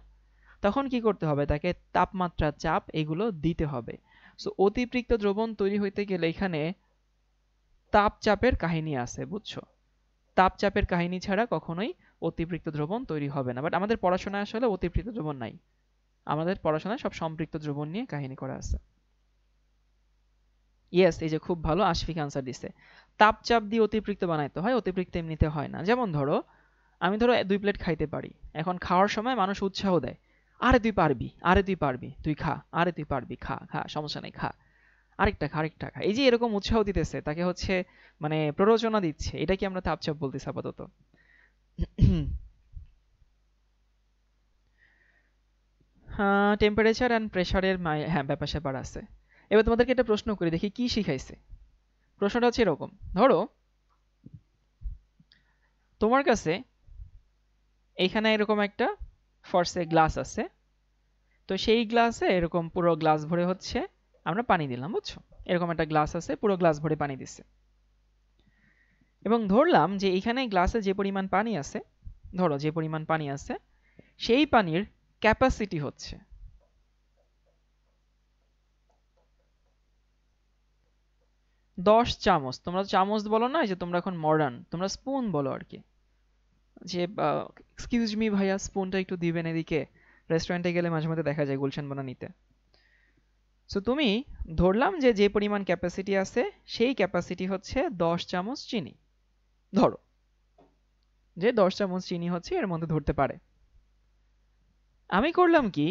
তখন কি করতে হবে? তাকে তাপমাত্রা, চাপ এগুলো দিতে হবে। সো অতিপৃক্ত দ্রবণ তৈরি হইতে গেলে এখানে তাপ চাপের কাহিনী আছে, বুঝছো? তাপ চাপের কাহিনী ছাড়া কখনোই অতিপৃক্ত দ্রবণ তৈরি হবে না। বাট আমাদের পড়াশোনায় আসলে অতিপৃক্ত দ্রবণ নাই, আমাদের পড়াশোনায় সব সম্পৃক্ত দ্রবণ নিয়ে কাহিনী করা আছে। ইয়েস, এই যে খুব ভালো, আশফিক আনসার দিছে। তাপ চাপ দিয়ে অতিপৃক্ত বানাইতে হয়, অতিপৃক্ত এমনিতে হয় না। যেমন ধরো, আমি ধরো 2 প্লেট খাইতে পারি, এখন খাওয়ার সময় মানুষ উৎসাহ দেয়, আরে তুই পারবি, আরে তুই পারবি, তুই খা, আরে তুই পারবি, খা খা, সমস্যা নেই, খা, আরেকটা খা, আরেকটা খা। এই যে এরকম উৎসাহ দিতেছে, তাকে হচ্ছে মানে প্ররোচনা দিচ্ছে, এটা কি আমরা তাপচাপ বলতেছি আপাতত। টেম্পারেচার অ্যান্ড প্রেসারের, হ্যাঁ ব্যাপার স্যাপার আছে। এবার তোমাদেরকে একটা প্রশ্ন করি, দেখি কি শিখাইছে। প্রশ্নটা হচ্ছে এরকম, ধরো তোমার কাছে এইখানে এরকম একটা ফর্সে গ্লাস আছে, তো সেই গ্লাসে এরকম পুরো গ্লাস ভরে হচ্ছে আমরা পানি দিলাম, বুঝছো? এরকম একটা গ্লাস আছে, পুরো গ্লাস ভরে পানি দিচ্ছে, এবং ধরলাম যে এইখানে গ্লাসে যে পরিমাণ পানি আছে, ধরো যে পরিমাণ পানি আছে সেই পানির ক্যাপাসিটি হচ্ছে 10 চামচ। তোমরা চামচ বলো না, এই যে তোমরা এখন মডার্ন, তোমরা স্পুন বলো আর কি। যে এক্সকিউজ মি ভাইয়া, স্পুনটা একটু দিবেন এদিকে, রেস্টুরেন্টে গেলে মাঝে মধ্যে দেখা যায় গুলশান বনা নিতে। সো তুমি ধরলাম যে যে পরিমাণ ক্যাপাসিটি আছে সেই ক্যাপাসিটি হচ্ছে 10 চামচ চিনি। ধরো যে 10 চামচ চিনি হচ্ছে এর মধ্যে ধরতে পারে। আমি করলাম কি,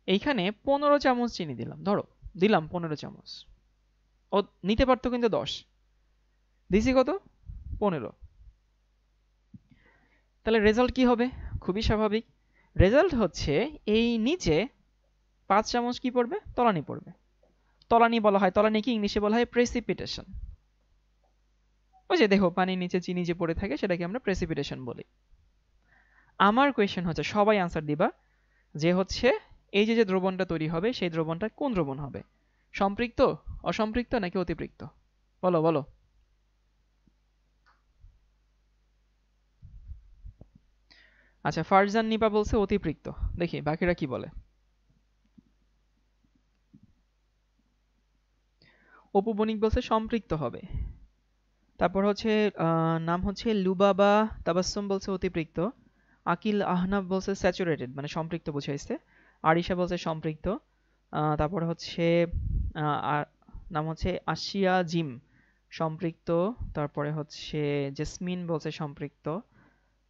এইখানে 15 চামচ চিনি দিলাম, ধরো দিলাম 15 চামচ। ও নিতে পারতো কিন্তু 10, দিছি কত? 15। তাহলে রেজাল্ট কি হবে? খুবই স্বাভাবিক, রেজাল্ট হচ্ছে এই নিচে 5 চামচ কি পড়বে? তলানি পড়বে। তলানি বলা হয়, তলানি কি ইংলিশে বলা হয় প্রেসিপিটেশন। ওই যে দেখো পানির নিচে চিনি যে পড়ে থাকে সেটাকে আমরা প্রেসিপিটেশন বলি। আমার কোয়েশ্চেন হচ্ছে, সবাই আনসার দিবা, যে হচ্ছে এই যে যে দ্রবণটা তৈরি হবে সেই দ্রবণটা কোন দ্রবণ হবে? সম্পৃক্ত, অসম্পৃক্ত নাকি অতিপৃক্ত? বলো বলো। আচ্ছা, ফারজান নিপা বলছে অতিপৃক্ত, দেখি বাকিরা কি বলে। অপু বণিক বলছে সম্পৃক্ত হবে। তারপর হচ্ছে নাম হচ্ছে লুবাবা তাবাসসুম বলছে অতিপৃক্ত। আকিল আহনাফ বলছে স্যাচুরেটেড, মানে সম্পৃক্ত বুঝাইছে। আরিশা বলছে সম্পৃক্ত। তারপর হচ্ছে নাম হচ্ছে আশিয়া জিম, সম্পৃক্ত। তারপরে হচ্ছে জেসমিন বলছে সম্পৃক্ত।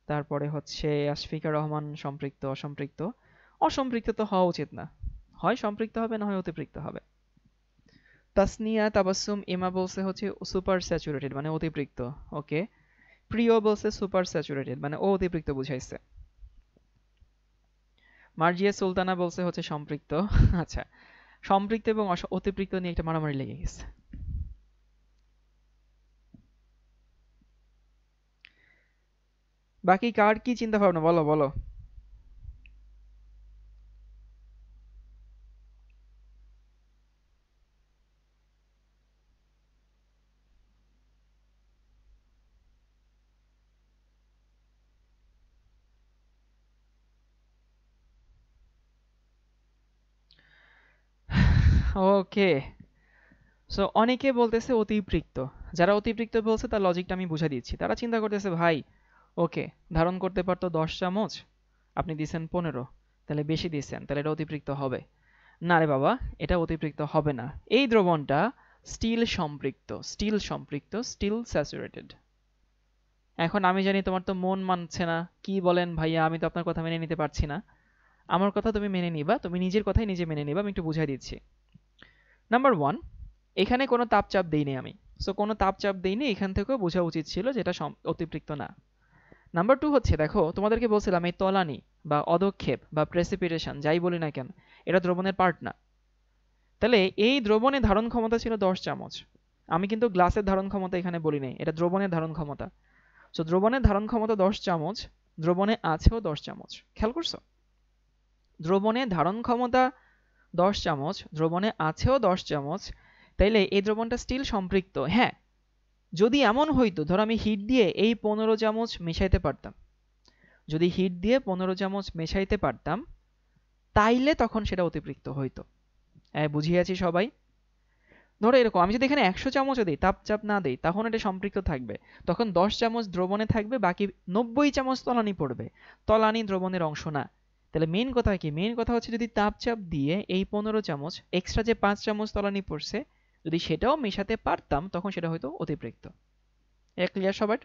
তারপরে হচ্ছে আশফিকা রহমান সম্পৃক্ত, অসম্পৃক্ত। অসম্পৃক্ত তো হওয়া উচিত না, হয় সম্পৃক্ত হবে না হয় অতিপৃক্ত হবে। তাসনিয়া তাবাসসুম এমা বলছে হচ্ছে সুপার স্যাচুরেটেড, মানে অতিপৃক্ত। ওকে, প্রিয় বলছে সুপার স্যাচুরেটেড, মানে ও অতিপৃক্ত বুঝাইছে। মার্জিয়া সুলতানা বলছে হচ্ছে সম্পৃক্ত। আচ্ছা, সম্পৃক্ত এবং অতিপৃক্ত নিয়ে একটা মারামারি লেগে গেছে। বাকি কার কি চিন্তা ভাবনা বলো বলো। ওকে, সো অনেকে বলতেছে অতিপৃক্ত। যারা অতিপৃক্ত বলছে তার লজিকটা আমি বুঝা দিচ্ছি। তারা চিন্তা করতেছে ভাই, ওকে, ধারণ করতে পারতো 10 চামচ, আপনি দিছেন 15, তাহলে বেশি দিচ্ছেন, তাহলে এটা অতিপৃক্ত হবে। না রে বাবা, এটা অতিপৃক্ত হবে না। এই দ্রবণটা স্টিল সম্পৃক্ত, স্টিল সম্পৃক্ত, স্টিল স্যাচুরেটেড। এখন আমি জানি তোমার তো মন মানছে না, কি বলেন ভাইয়া, আমি তো আপনার কথা মেনে নিতে পারছি না। আমার কথা তুমি মেনে নিবা, তুমি নিজের কথাই নিজে মেনে নিবা, আমি একটু বুঝাই দিচ্ছি। নাম্বার ওয়ান, এখানে কোনো তাপচাপ দেইনি আমি। সো কোনো তাপচাপ দেইনি, এখান থেকেও বোঝা উচিত ছিল যে এটা অতিপৃক্ত না। নাম্বার টু হচ্ছে, দেখো তোমাদেরকে বলছিলাম এই তলানি বা অধক্ষেপ বা প্রেসিপিটেশন যাই বলি না কেন, এটা দ্রবণের পার্ট না। তাহলে এই দ্রবণের ধারণ ক্ষমতা ছিল 10 চামচ। আমি কিন্তু গ্লাসের ধারণ ক্ষমতা এখানে বলি নাই, এটা দ্রবণের ধারণ ক্ষমতা। সো দ্রবণের ধারণ ক্ষমতা 10 চামচ, দ্রবণে আছেও 10 চামচ। খেয়াল করছো? দ্রবণে ধারণ ক্ষমতা 10 চামচ, দ্রবণে আছেও 10 চামচ, তাইলে এই দ্রবণটা স্টিল সম্পৃক্ত। হ্যাঁ, যদি এমন হইতো, ধরো আমি হিট দিয়ে এই 15 চামচ মেশাইতে পারতাম, যদি হিট দিয়ে 15 চামচ মেশাইতে পারতাম, তাইলে তখন সেটা অতিপৃক্ত হইতো। বুঝিয়েছি সবাই? ধরো এরকম, আমি যদি এখানে 100 চামচও দিই, তাপচাপ না দিই, তখন এটা সম্পৃক্ত থাকবে। তখন 10 চামচ দ্রবণে থাকবে, বাকি 90 চামচ তলানি পড়বে। তলানি দ্রবণের অংশ না। তাহলে মেইন কথা কি? মেইন কথা হচ্ছে যদি তাপচাপ দিয়ে এই 15 চামচ এক্সট্রা যে 5 চামচ তলানি পড়ছে, যদি সেটাও মেশাতে পারতাম, তখন সেটা হয়তো অতিপৃক্ত। এটা ক্লিয়ার সবার?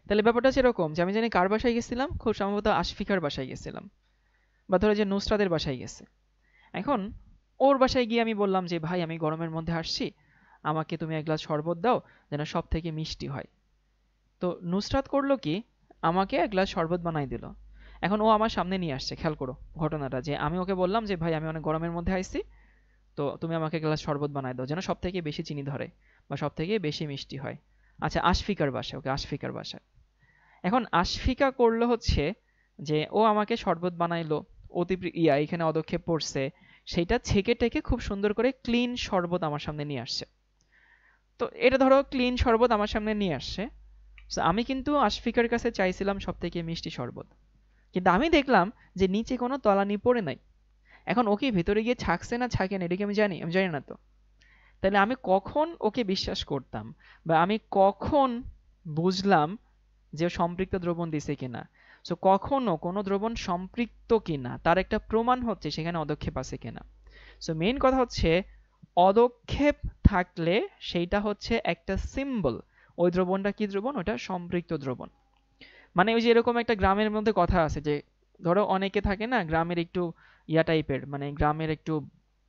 তাহলে ব্যাপারটা হচ্ছে এরকম যে আমি জানি কার বাসায় গেছিলাম, খুব সম্ভবত আশফিকার বাসায় গেছিলাম, বা ধরো যে নুসরাতের বাসায় গেছে। এখন ওর বাসায় গিয়ে আমি বললাম যে ভাই, আমি গরমের মধ্যে আসছি, আমাকে তুমি এক গ্লাস শরবত দাও, যেন সব থেকে মিষ্টি হয়। তো নুসরাত করলো কি, আমাকে এক গ্লাস শরবত বানাই দিল। এখন ও আমার সামনে নিয়ে আসছে, খেয়াল করো ঘটনাটা, যে আমি ওকে বললাম যে ভাই, আমি অনেক গরমের মধ্যে আইছি, তো তুমি আমাকে এক গ্লাস শরবত বানাই দাও, যেন সব থেকে বেশি চিনি ধরে বা সব থেকে বেশি মিষ্টি হয়। আচ্ছা, আশফিকার বাসায়, ওকে আশফিকার বাসায়। এখন আশফিকা করলো হচ্ছে যে ও আমাকে শরবত বানাইলো, এখানে অদক্ষেপ পড়ছে, সেইটা ছেঁকে টেকে খুব সুন্দর করে ক্লিন শরবত আমার সামনে নিয়ে আসছে। তো এটা ধরো ক্লিন শরবত আমার সামনে নিয়ে আসছে। তো আমি কিন্তু আশফিকার কাছে চাইছিলাম সব থেকে মিষ্টি শরবত, কিন্তু আমি দেখলাম যে নিচে কোনো তলানি পড়ে নাই। এখন ওকে ভেতরে গিয়ে ছাকছে না ছাকে না, এটা কি আমি জানি? আমি জানি না তো। তাহলে আমি কখন ওকে বিশ্বাস করতাম, বা আমি কখন বুঝলাম যে সম্পৃক্ত দ্রবণ দিছে কিনা? সো কখনো কোনো দ্রবণ সম্পৃক্ত কিনা তার একটা প্রমাণ হচ্ছে সেখানে অদক্ষেপ আছে কিনা। সো মেইন কথা হচ্ছে, অদক্ষেপ থাকলে সেইটা হচ্ছে একটা সিম্বল, ওই দ্রবণটা কি দ্রবণ? ওটা সম্পৃক্ত দ্রবণ। মানে ওই যে এরকম একটা গ্রামের মধ্যে কথা আছে যে, ধরো অনেকে থাকে না গ্রামের একটু ইয়া টাইপের, মানে গ্রামের একটু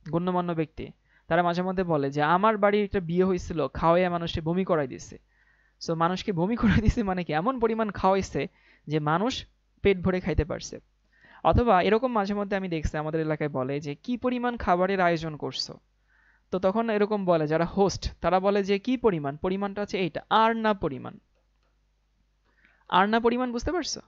গণ্যমান্য ব্যক্তি, তারা মাঝে মধ্যে বলে যে আমার বাড়ির একটা বিয়ে হয়েছিল, খাওয়াইয়া মানুষকে বমি করাই দিছে। সো মানুষকে বমি করে দিছে মানে কি, এমন পরিমাণ খাওয়াইছে যে মানুষ পেট ভরে খাইতে পারছে। অথবা এরকম মাঝে মধ্যে আমি দেখছি আমাদের এলাকায় বলে যে কি পরিমাণ খাবারের আয়োজন করছো, তো তখন এরকম বলে যারা হোস্ট, তারা বলে যে কি পরিমাণ, পরিমাণটা হচ্ছে এইটা, আর না পরিমাণ। আর না পরিমাণ বুঝতে পারছো?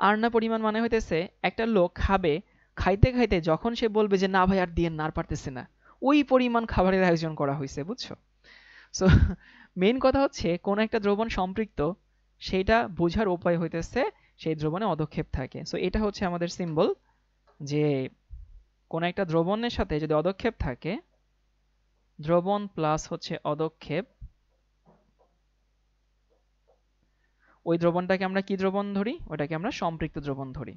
আর না পরিমাণ মানে হইতেছে একটা লোক খাবে, খাইতে খাইতে যখন সে বলবে যে না ভাই আর দিয়েন না, আর পারতেছে না, ওই পরিমাণ খাবারের আয়োজন করা হয়েছে, বুঝছো? সো মেইন কথা হচ্ছে কোন একটা দ্রবণ সম্পৃক্ত, সেটা বোঝার উপায় হইতেছে সেই দ্রবণে অদক্ষেপ থাকে। সো এটা হচ্ছে আমাদের সিম্বল, যে কোন একটা দ্রবণের সাথে যদি অদক্ষেপ থাকে, দ্রবণ প্লাস হচ্ছে অদক্ষেপ, ওই দ্রবণটাকে আমরা কি দ্রবণ ধরি? ওটাকে আমরা সম্পৃক্ত দ্রবণ ধরি।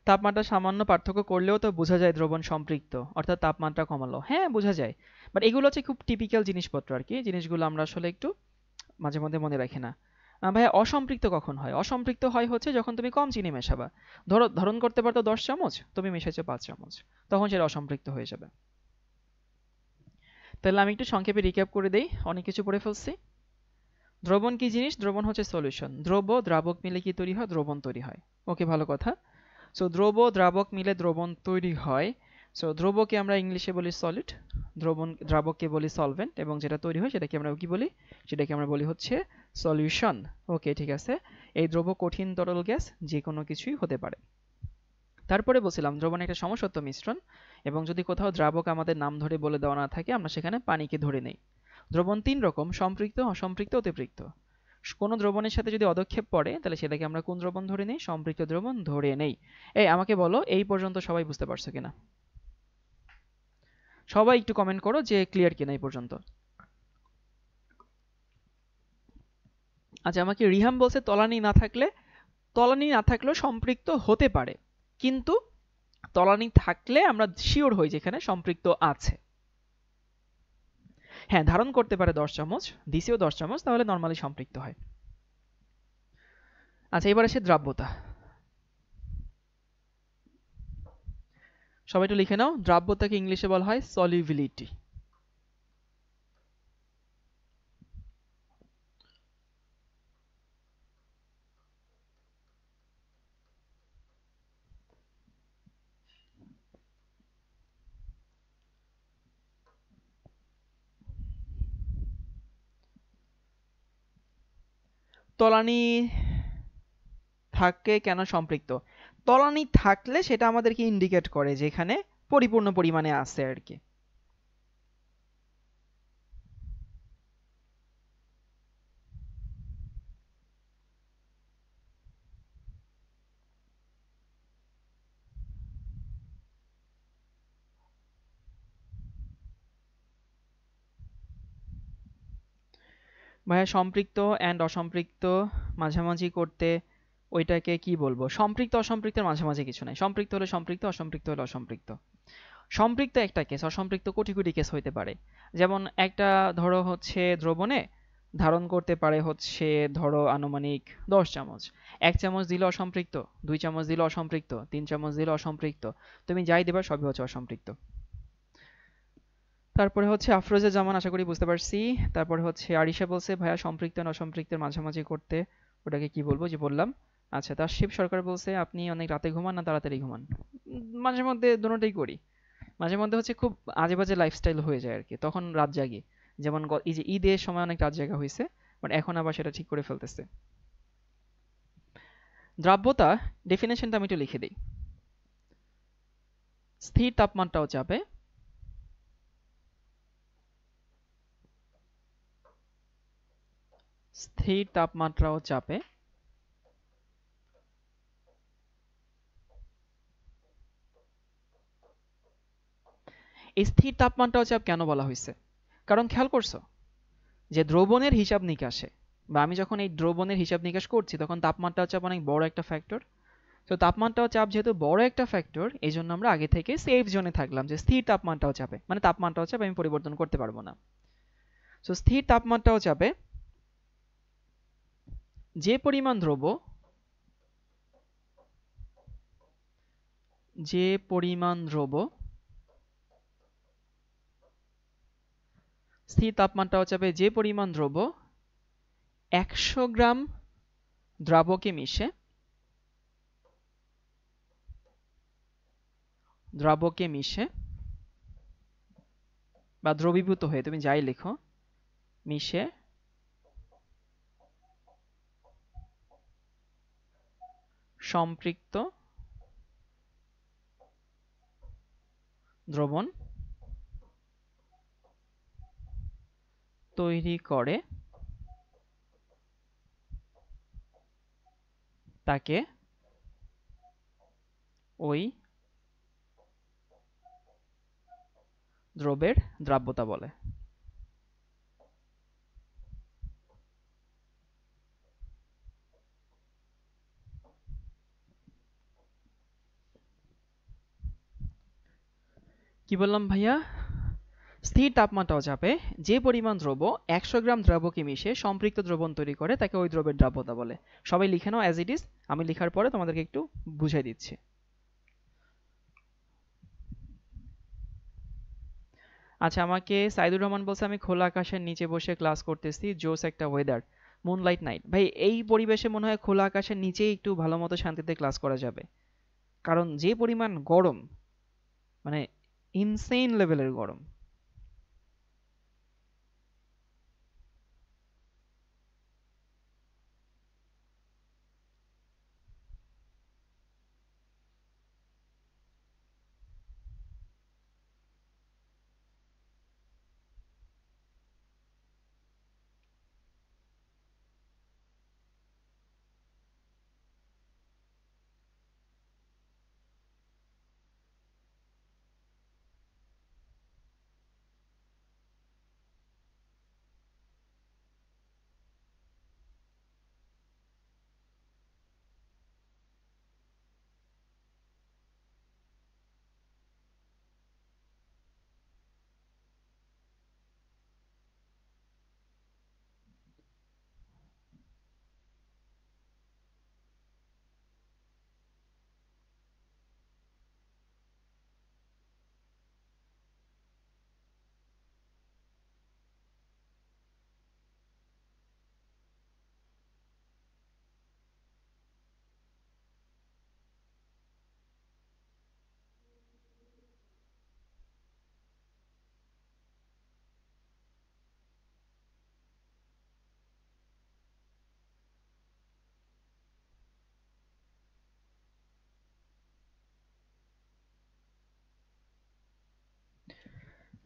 তাপমাত্রা সামান্য পার্থক্য করলেও তো বোঝা যায় দ্রবণ সম্পৃক্ত, অর্থাৎ তাপমাত্রা কমালো, হ্যাঁ বোঝা যায়। বাট এগুলো হচ্ছে খুব টিপিক্যাল জিনিসপত্র আর কি, জিনিসগুলো আমরা আসলে একটু মাঝে মধ্যে মনে রাখি না। ভাইয়া অসম্পৃক্ত কখন হয়? অসম্পৃক্ত হয় হচ্ছে যখন তুমি কম চিনি মেশাবা। ধরো ধারণ করতে পারতো 10 চামচ, তুমি মিশাইছো 5 চামচ, তখন সেটা অসম্পৃক্ত হয়ে যাবে। তাহলে আমি একটু সংক্ষেপে রিক্যাপ করে দেই, অনেক কিছু পড়ে ফেলছি। দ্রবণ কি জিনিস? দ্রবণ হচ্ছে সলিউশন। দ্রব্য দ্রাবক মিলে কি তৈরি হয়? দ্রবণ তৈরি হয়। ওকে, ভালো কথা। সো দ্রব্য দ্রাবক মিলে দ্রবণ তৈরি হয়। সো দ্রব্যকে আমরা ইংলিশে বলি সলিড, দ্রাবককে বলি সলভেন্ট, এবং যেটা তৈরি হয় সেটাকে আমরা কি বলি? সেটাকে আমরা বলি হচ্ছে সলিউশন। ওকে, ঠিক আছে। এই দ্রব্য কঠিন, তরল, গ্যাস যে কোনো কিছুই হতে পারে। তারপরে বলছিলাম দ্রবণ একটা সমসত্ব মিশ্রণ, এবং যদি কোথাও দ্রাবক আমাদের নাম ধরে বলে দেওয়া না থাকে, আমরা সেখানে পানিকে ধরে নেই। দ্রবণ 3 রকম: সম্পৃক্ত, অসম্পৃক্ত, অতিপৃক্ত। কোনো দ্রবণের সাথে যদি অদক্ষেপ পড়ে তাহলে সেটাকে আমরা কোন দ্রবণ ধরে নেই? সম্পৃক্ত দ্রবণ ধরে নেই। এই আমাকে বলো, এই পর্যন্ত সবাই বুঝতে পারছো কিনা? সবাই একটু কমেন্ট করো যে ক্লিয়ার কিনা এই পর্যন্ত। আচ্ছা, আমাকে রিহাম বলছে তলানি না থাকলেও সম্পৃক্ত হতে পারে, কিন্তু তলানি থাকলে আমরা শিওর হই যেখানে সম্পৃক্ত আছে। হ্যাঁ, ধারণ করতে পারে 10 চামচ, দিছেও 10 চামচ, তাহলে নর্মালি সম্পৃক্ত হয়। আচ্ছা, এবার আসে দ্রাব্যতা। সবাই একটু লিখে নাও, দ্রাব্যতাকে ইংলিশে বলা হয় সলিবিলিটি। তলানি থাকে কেন সম্পৃক্ত? তলানি থাকলে সেটা আমাদেরকে ইন্ডিকেট করে যে এখানে পরিপূর্ণ পরিমাণে আছে আর কি। ভাইয়া সম্পৃক্ত অ্যান্ড অসম্পৃক্ত মাঝামাঝি করতে ওইটাকে কি বলবো? সম্পৃক্ত অসম্পৃক্তের মাঝামাঝি কিছু নাই। সম্পৃক্ত হলে সম্পৃক্ত, অসম্পৃক্ত হলে অসম্পৃক্ত। সম্পৃক্ত একটা কেস, অসম্পৃক্ত কোটি কোটি কেস হইতে পারে। যেমন একটা ধরো হচ্ছে দ্রবণে ধারণ করতে পারে হচ্ছে ধরো আনুমানিক 10 চামচ। 1 চামচ দিলে অসম্পৃক্ত, 2 চামচ দিলে অসম্পৃক্ত, 3 চামচ দিলে অসম্পৃক্ত। তুমি যাই দিবা সবই হচ্ছে অসম্পৃক্ত। তারপরে হচ্ছে আফরোজা জামান, আশা করি বুঝতে পারছি। তারপরে হচ্ছে আরিশা বলছে ভাইয়া সম্পৃক্ত আর অসম্পৃক্তের মাঝামাঝি করতে ওটাকে কি বলবো? যে বললাম। আচ্ছা, তার শিব সরকার বলছে আপনি অনেক রাতে ঘুমান না তাড়াতাড়ি ঘুমান? মাঝে মধ্যে দুটোটাই করি। মাঝে মধ্যে হচ্ছে খুব আজে বাজে লাইফস্টাইল হয়ে যায় আর কি, তখন রাত জাগি। যেমন এই যে ঈদের সময় অনেক রাত জাগা হয়েছে, বাট এখন আবার সেটা ঠিক করে ফেলতেছে। দ্রাব্যতা ডেফিনেশনটা আমি একটু লিখে দিই। স্থির তাপমাত্রাও চাপে, স্থির তাপমাত্রাও চাপে এই স্থির তাপমাত্রাও চাপ কেন বলা হয়েছে? কারণ খেয়াল করছো যে দ্রবণের হিসাব নিকাশে, বা আমি যখন এই দ্রবণের হিসাব নিকাশ করছি, তখন তাপমাত্রা চাপ অনেক বড় একটা ফ্যাক্টর। তো তাপমাত্রা চাপ যেহেতু বড় একটা ফ্যাক্টর, এই জন্য আমরা আগে থেকে সেফ জোনে থাকলাম যে স্থির তাপমাত্রাও চাপে, মানে তাপমাত্রাও চাপ আমি পরিবর্তন করতে পারবো না। তো স্থির তাপমাত্রাও চাপে যে পরিমাণ দ্রব্য, যে পরিমাণ দ্রব্য স্থির তাপমাত্রাও চাপে যে পরিমাণ দ্রব্য 100 গ্রাম দ্রাবকে মিশে, দ্রাবকে মিশে বা দ্রবীভূত হয়ে, তুমি যাই লেখো, মিশে সম্পৃক্ত দ্রবণ তৈরি করে, তাকে ওই দ্রব্যের দ্রাব্যতা বলে। কি বললাম ভাইয়া? স্থির তাপমাত্রাও চাপে যে পরিমাণ দ্রব্য 100 গ্রাম দ্রাবকে মিশে সম্পৃক্ত দ্রবণ তৈরি করে তাকে ওই দ্রব্যের দ্রাব্যতা বলে। সবাই লিখে নাও অ্যাজ ইট ইজ, আমি লেখার পরে তোমাদেরকে একটু বুঝিয়ে দিচ্ছি। আচ্ছা, আমাকে সাইদুর রহমান বলছে আমি খোলা আকাশের নিচে বসে ক্লাস করতেছি, জোস একটা ওয়েদার, মুনলাইট নাইট। ভাই এই পরিবেশে মনে হয় খোলা আকাশের নিচেই একটু ভালো মতো শান্তিতে ক্লাস করা যাবে, কারণ যে পরিমাণ গরম, মানে ইনসেইন লেভেলের গরম।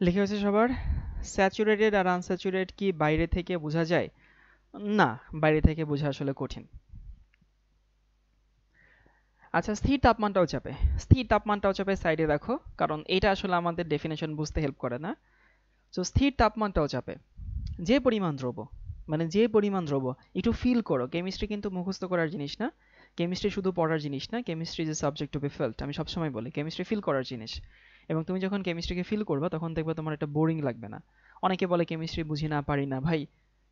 লিখে হয়েছে সবার? স্যাচুরেটেড আর আনস্যাচুরেট কি বাইরে থেকে বোঝা যায়? না, বাইরে থেকে বোঝা আসলে কঠিন। আচ্ছা, স্থির তাপমাত্রাও চাপে। স্থির তাপমাত্রাও চাপে সাইডে রাখো, কারণ এটা আসলে আমাদের ডেফিনেশন বুঝতে হেল্প করে না। তো স্থির তাপমাত্রাও চাপে যে পরিমাণ দ্রব্য, মানে যে পরিমাণ দ্রব্য, একটু ফিল করো। কেমিস্ট্রি কিন্তু মুখস্থ করার জিনিস না, কেমিস্ট্রি শুধু পড়ার জিনিস না, chemistry is a subject to be felt. আমি সবসময় বলি কেমিস্ট্রি ফিল করার জিনিস, এবং তুমি যখন কেমিস্ট্রিকে ফিল করবা তখন দেখবে তোমার এটা বোরিং লাগবে না। অনেকে বলে কেমিস্ট্রি বুঝি না, পারি না। ভাই,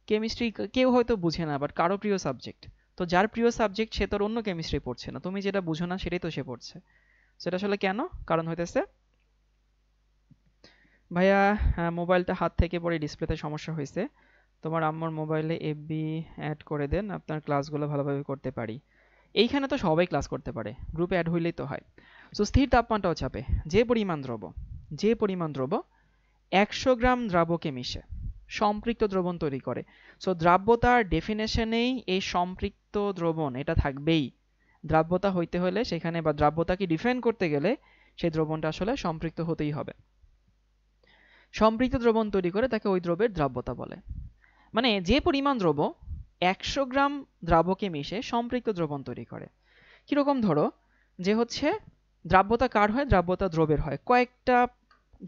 কেমিস্ট্রি কেউ হয়তো বুঝে না, বাট কারো প্রিয় সাবজেক্ট। তো যার প্রিয় সাবজেক্ট সে তোর অন্য কেমিস্ট্রি পড়ছে না, তুমি যেটা বুঝো না সেটাই তো সে পড়ছে। সেটা আসলে কেন? কারণ হইতেছে, ভাইয়া, মোবাইলটা হাত থেকে পড়ে ডিসপ্লেতে সমস্যা হয়েছে। তোমার আম্মুর মোবাইলে এফবি অ্যাড করে দেন, আপনার ক্লাসগুলো ভালোভাবে করতে পারি। এইখানে তো সবাই ক্লাস করতে পারে, গ্রুপে অ্যাড হইলেই তো হয়। সো স্থির তাপমাত্রাও চাপে যে পরিমাণ দ্রব্য, যে পরিমাণ দ্রব্য 100 গ্রাম দ্রাবকে মিশে সম্পৃক্ত দ্রবণ তৈরি করে। সো দ্রাব্যতার ডেফিনেশনেই এই সম্পৃক্ত দ্রবণ এটা থাকবেই। দ্রাব্যতা হইতে হলে সেখানে, বা দ্রাব্যতাকে ডিফাইন করতে গেলে সেই দ্রবণটা আসলে সম্পৃক্ত হতেই হবে। সম্পৃক্ত দ্রবণ তৈরি করে তাকে ওই দ্রব্যের দ্রাব্যতা বলে। মানে যে পরিমাণ দ্রব্য 100 গ্রাম দ্রাবকে মিশে সম্পৃক্ত দ্রবণ তৈরি করে। কিরকম? ধরো যে হচ্ছে দ্রাব্যতা কার হয়? দ্রাব্যতা দ্রবের হয়। কয়েকটা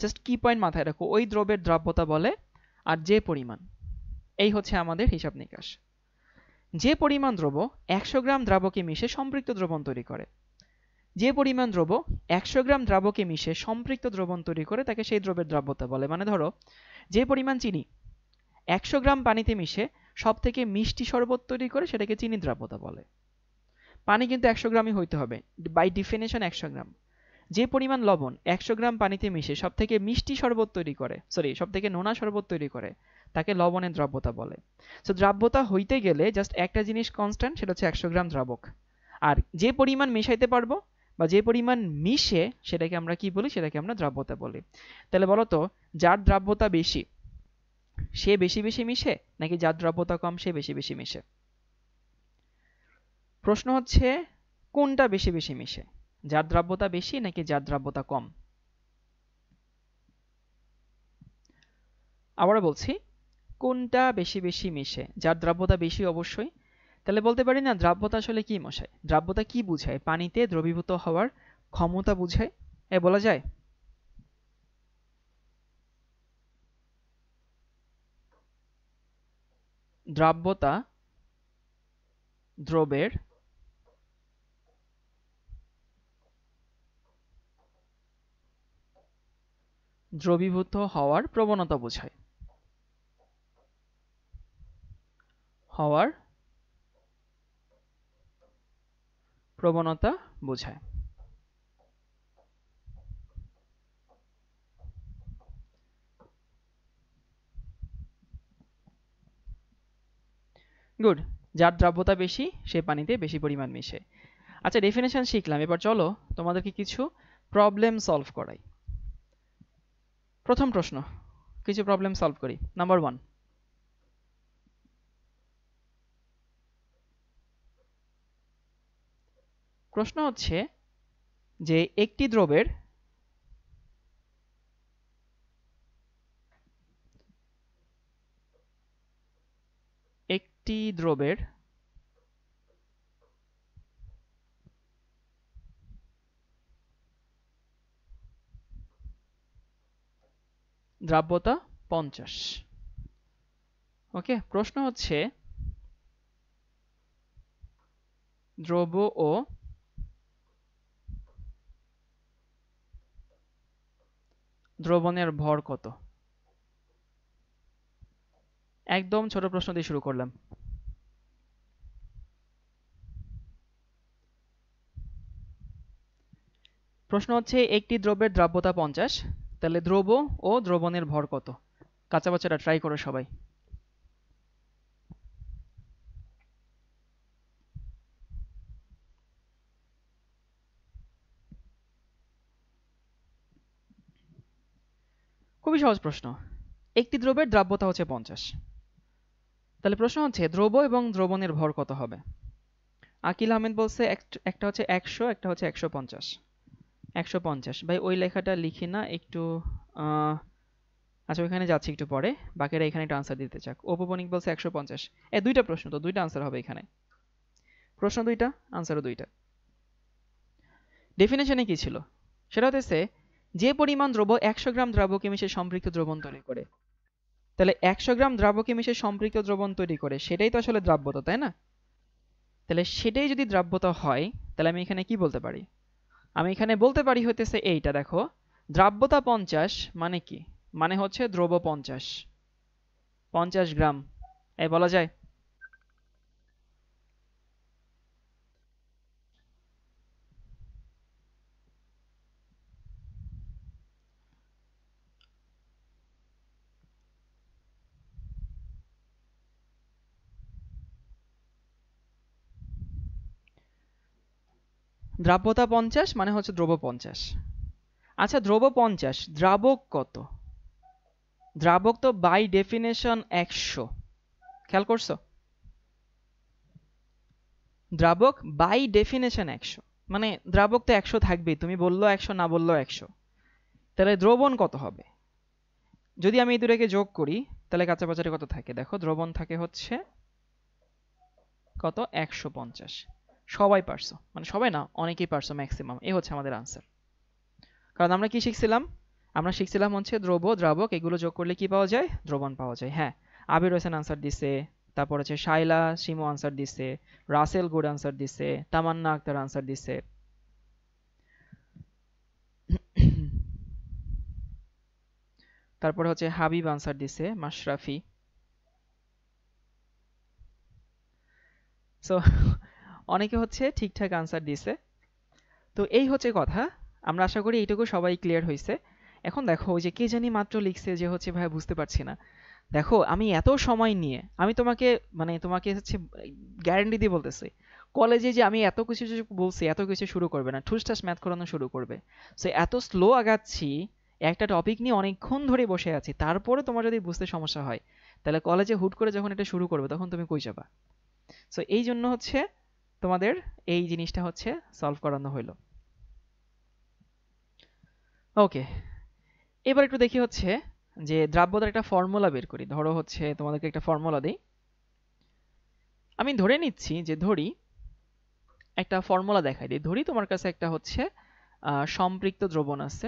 জাস্ট কি পয়েন্ট মাথায় রাখো, ওই দ্রবের দ্রাব্যতা বলে আর যে পরিমাণ, এই হচ্ছে আমাদের হিসাব নিকাশ। যে পরিমাণ দ্রব্য 100 গ্রাম দ্রাবকে মিশে সম্পৃক্ত দ্রবণ তৈরি করে, যে পরিমাণ দ্রব্য 100 গ্রাম দ্রাবকে মিশে সম্পৃক্ত দ্রবণ তৈরি করে তাকে সেই দ্রবের দ্রাব্যতা বলে। মানে ধরো যে পরিমাণ চিনি 100 গ্রাম পানিতে মিশে সব থেকে মিষ্টি শরবত তৈরি করে সেটাকে চিনি দ্রাব্যতা বলে। পানি কিন্তু 100 গ্রামই হইতে হবে, বাই ডিফিনেশন 100 গ্রাম। যে পরিমাণ লবণ 100 গ্রাম পানিতে মিশে সব থেকে মিষ্টি শরবত তৈরি করে, সরি, সব থেকে নোনা শরবত তৈরি করে, তাকে লবণের দ্রাব্যতা বলে। সো দ্রাব্যতা হইতে গেলে জাস্ট একটা জিনিস কনস্ট্যান্ট, সেটা হচ্ছে 100 গ্রাম দ্রাবক। আর যে পরিমাণ মিশাইতে পারবো বা যে পরিমাণ মিশে সেটাকে আমরা কি বলি? সেটাকে আমরা দ্রাব্যতা বলি। তাহলে বলো তো, যার দ্রাব্যতা বেশি সে বেশি বেশি মিশে, নাকি যার দ্রাব্যতা কম সে বেশি বেশি মিশে? প্রশ্ন হচ্ছে কোনটা বেশি বেশি মিশে, যার দ্রাব্যতা বেশি নাকি যার দ্রাব্যতা কম? আবারও বলছি, কোনটা বেশি বেশি মিশে? যার দ্রাব্যতা বেশি অবশ্যই। তাহলে বলতে পারি না দ্রাব্যতা আসলে কি মশাই? দ্রাব্যতা কি বুঝায়? পানিতে দ্রবীভূত হওয়ার ক্ষমতা বুঝায়। বলা যায় দ্রাব্যতা দ্রবের দ্রবীভূত হওয়ার প্রবণতা বোঝায়। হওয়ার প্রবণতা বোঝায়। গুড। যার দ্রাব্যতা বেশি সে পানিতে বেশি পরিমাণ মিশে। আচ্ছা, ডেফিনেশন শিখলাম, এবার চলো তোমাদেরকে কিছু প্রবলেম সলভ করাই। প্রথম প্রশ্ন, কিছু প্রবলেম সলভ করি। নাম্বার 1, প্রশ্ন হচ্ছে যে একটি দ্রবের দ্রাব্যতা 50। ওকে, প্রশ্ন হচ্ছে দ্রব ও দ্রবণের ভর কত? একদম ছোট প্রশ্ন দিয়ে শুরু করলাম। প্রশ্ন হচ্ছে একটি দ্রব্যের দ্রাব্যতা 50, তাহলে দ্রব ও দ্রবণের ভর কত? কাঁচা বাচ্চারা ট্রাই করো সবাই। খুবই সহজ প্রশ্ন। একটি দ্রব্যের দ্রাব্যতা হচ্ছে 50, তাহলে প্রশ্ন হচ্ছে দ্রব এবং দ্রবণের ভর কত হবে? আকিল আহমেদ বলছে একটা হচ্ছে 100, একটা হচ্ছে 150। 150 ভাই, ওই লেখাটা লিখি না একটু। আচ্ছা, ওইখানে যাচ্ছি একটু পরে, বাকিরা এখানে একটা আনসার দিতে চাক। উপবণিক বলছে 150। দুইটা প্রশ্ন, তো দুইটা আনসার হবে এখানে। প্রশ্ন দুইটা, আনসারও দুইটা। ডেফিনেশনে কি ছিল? সেটা হচ্ছে যে পরিমাণ দ্রব্য 100 গ্রাম দ্রাবকে মিশে সম্পৃক্ত দ্রবণ তৈরি করে, তাহলে 100 গ্রাম দ্রাবকে মিশে সম্পৃক্ত দ্রবণ তৈরি করে, সেটাই তো আসলে দ্রাব্যতা, তাই না? তাহলে সেটাই যদি দ্রাব্যতা হয়, তাহলে আমি এখানে কি বলতে পারি? আমি এখানে বলতে পারি হইতেছে এইটা, দেখো, দ্রাব্যতা 50 মানে কি? মানে হচ্ছে দ্রব্য 50 গ্রাম, এই বলা যায়? দ্রাব্যতা 50 মানে হচ্ছে দ্রব্য 50। আচ্ছা, দ্রব্য 50, দ্রাবক কত? দ্রাবক তো বাই ডেফিনেশন 100, খেয়াল করছো? দ্রাবক বাই ডেফিনেশন 100, মানে দ্রাবক তো 100 থাকবেই, তুমি বললো 100 না বললো 100। তাহলে দ্রবণ কত হবে? যদি আমি এই দুটাকে যোগ করি, তাহলে কাছাকাছি কত থাকে? দেখো, দ্রবণ থাকে হচ্ছে কত? 150। সবাই পারছো, মানে সবাই না, অনেকেই পারছো, ম্যাক্সিমাম। এই হচ্ছে আমাদের আনসার। কারণ আমরা কি শিখছিলাম? আমরা শিখছিলাম হচ্ছে দ্রব্য দ্রাবক এগুলো যোগ করলে কি পাওয়া যায়? দ্রবণ পাওয়া যায়। হ্যাঁ, আবির হোসেন আনসার দিছে, তারপর হচ্ছে শাইলা শিমু আনসার দিছে, রাসেল গুড আনসার দিছে, তামান্না আক্তার আনসার দিছে। তারপর হচ্ছে হাবিব আনসার দিছে, মাশরাফি। সো অনেকে হচ্ছে ঠিকঠাক আনসার দিছে। তো এই হচ্ছে কথা। আমরা আশা করি এইটুকু সবাই ক্লিয়ার হয়েছে। এখন দেখো, ওই যে কে জানি মাত্র লিখছে যে হচ্ছে ভাই বুঝতে পারছি না। দেখো, আমি এত সময় নিয়ে আমি তোমাকে, মানে তোমাকে হচ্ছে গ্যারান্টি দিয়ে বলতেছি, কলেজে যে আমি এত কিছু যে বলছি, এত কিছু শুরু করবে না, ঠুসঠাস ম্যাথ করানো শুরু করবে। সো এত স্লো আগাচ্ছি, একটা টপিক নিয়ে অনেকক্ষণ ধরে বসে আছি, তারপরে তোমার যদি বুঝতে সমস্যা হয়, তাহলে কলেজে হুট করে যখন এটা শুরু করবে তখন তুমি কই যাবা? সো এই জন্য হচ্ছে তোমাদের এই জিনিসটা হচ্ছে সলভ করানো হইলো। ওকে, এবার একটু দেখি হচ্ছে যে দ্রাব্যতার একটা ফর্মুলা বের করি। ধরো হচ্ছে তোমাদেরকে একটা ফর্মুলা দিই। আমি ধরে নিচ্ছি যে, ধরি একটা ফর্মুলা দেখাই দিই। ধরি তোমার কাছে একটা হচ্ছে সম্পৃক্ত দ্রবণ আছে।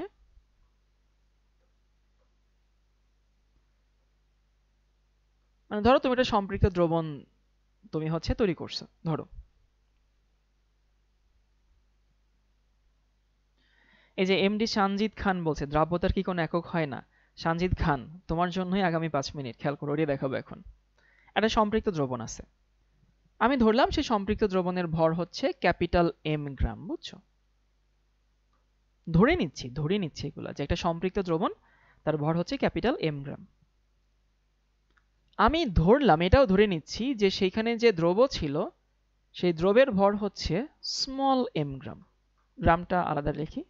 মানে ধরো তুমি একটা সম্পৃক্ত দ্রবণ তুমি হচ্ছে তৈরি করছো। ধরো এই যে এমডি সানজিদ খান বলছে দ্রাব্যতার কি কোনো একক হয় না? সানজিদ খান, তোমার জন্যই আগামী 5 মিনিট, খেয়াল করো, ওটা দেখাবো এখন। একটা সম্পৃক্ত দ্রবণ আছে, আমি ধরলাম সেই সম্পৃক্ত দ্রবণের ভর হচ্ছে ক্যাপিটাল এম গ্রাম, বুঝছো? ধরে নিচ্ছি এগুলা যে একটা সম্পৃক্ত দ্রবণ, তার ভর হচ্ছে ক্যাপিটাল এম গ্রাম। আমি ধরলাম, এটাও ধরে নিচ্ছি যে সেইখানে যে দ্রব্য ছিল সেই দ্রব্যের ভর হচ্ছে স্মল এম গ্রাম। গ্রামটা আলাদা লিখি,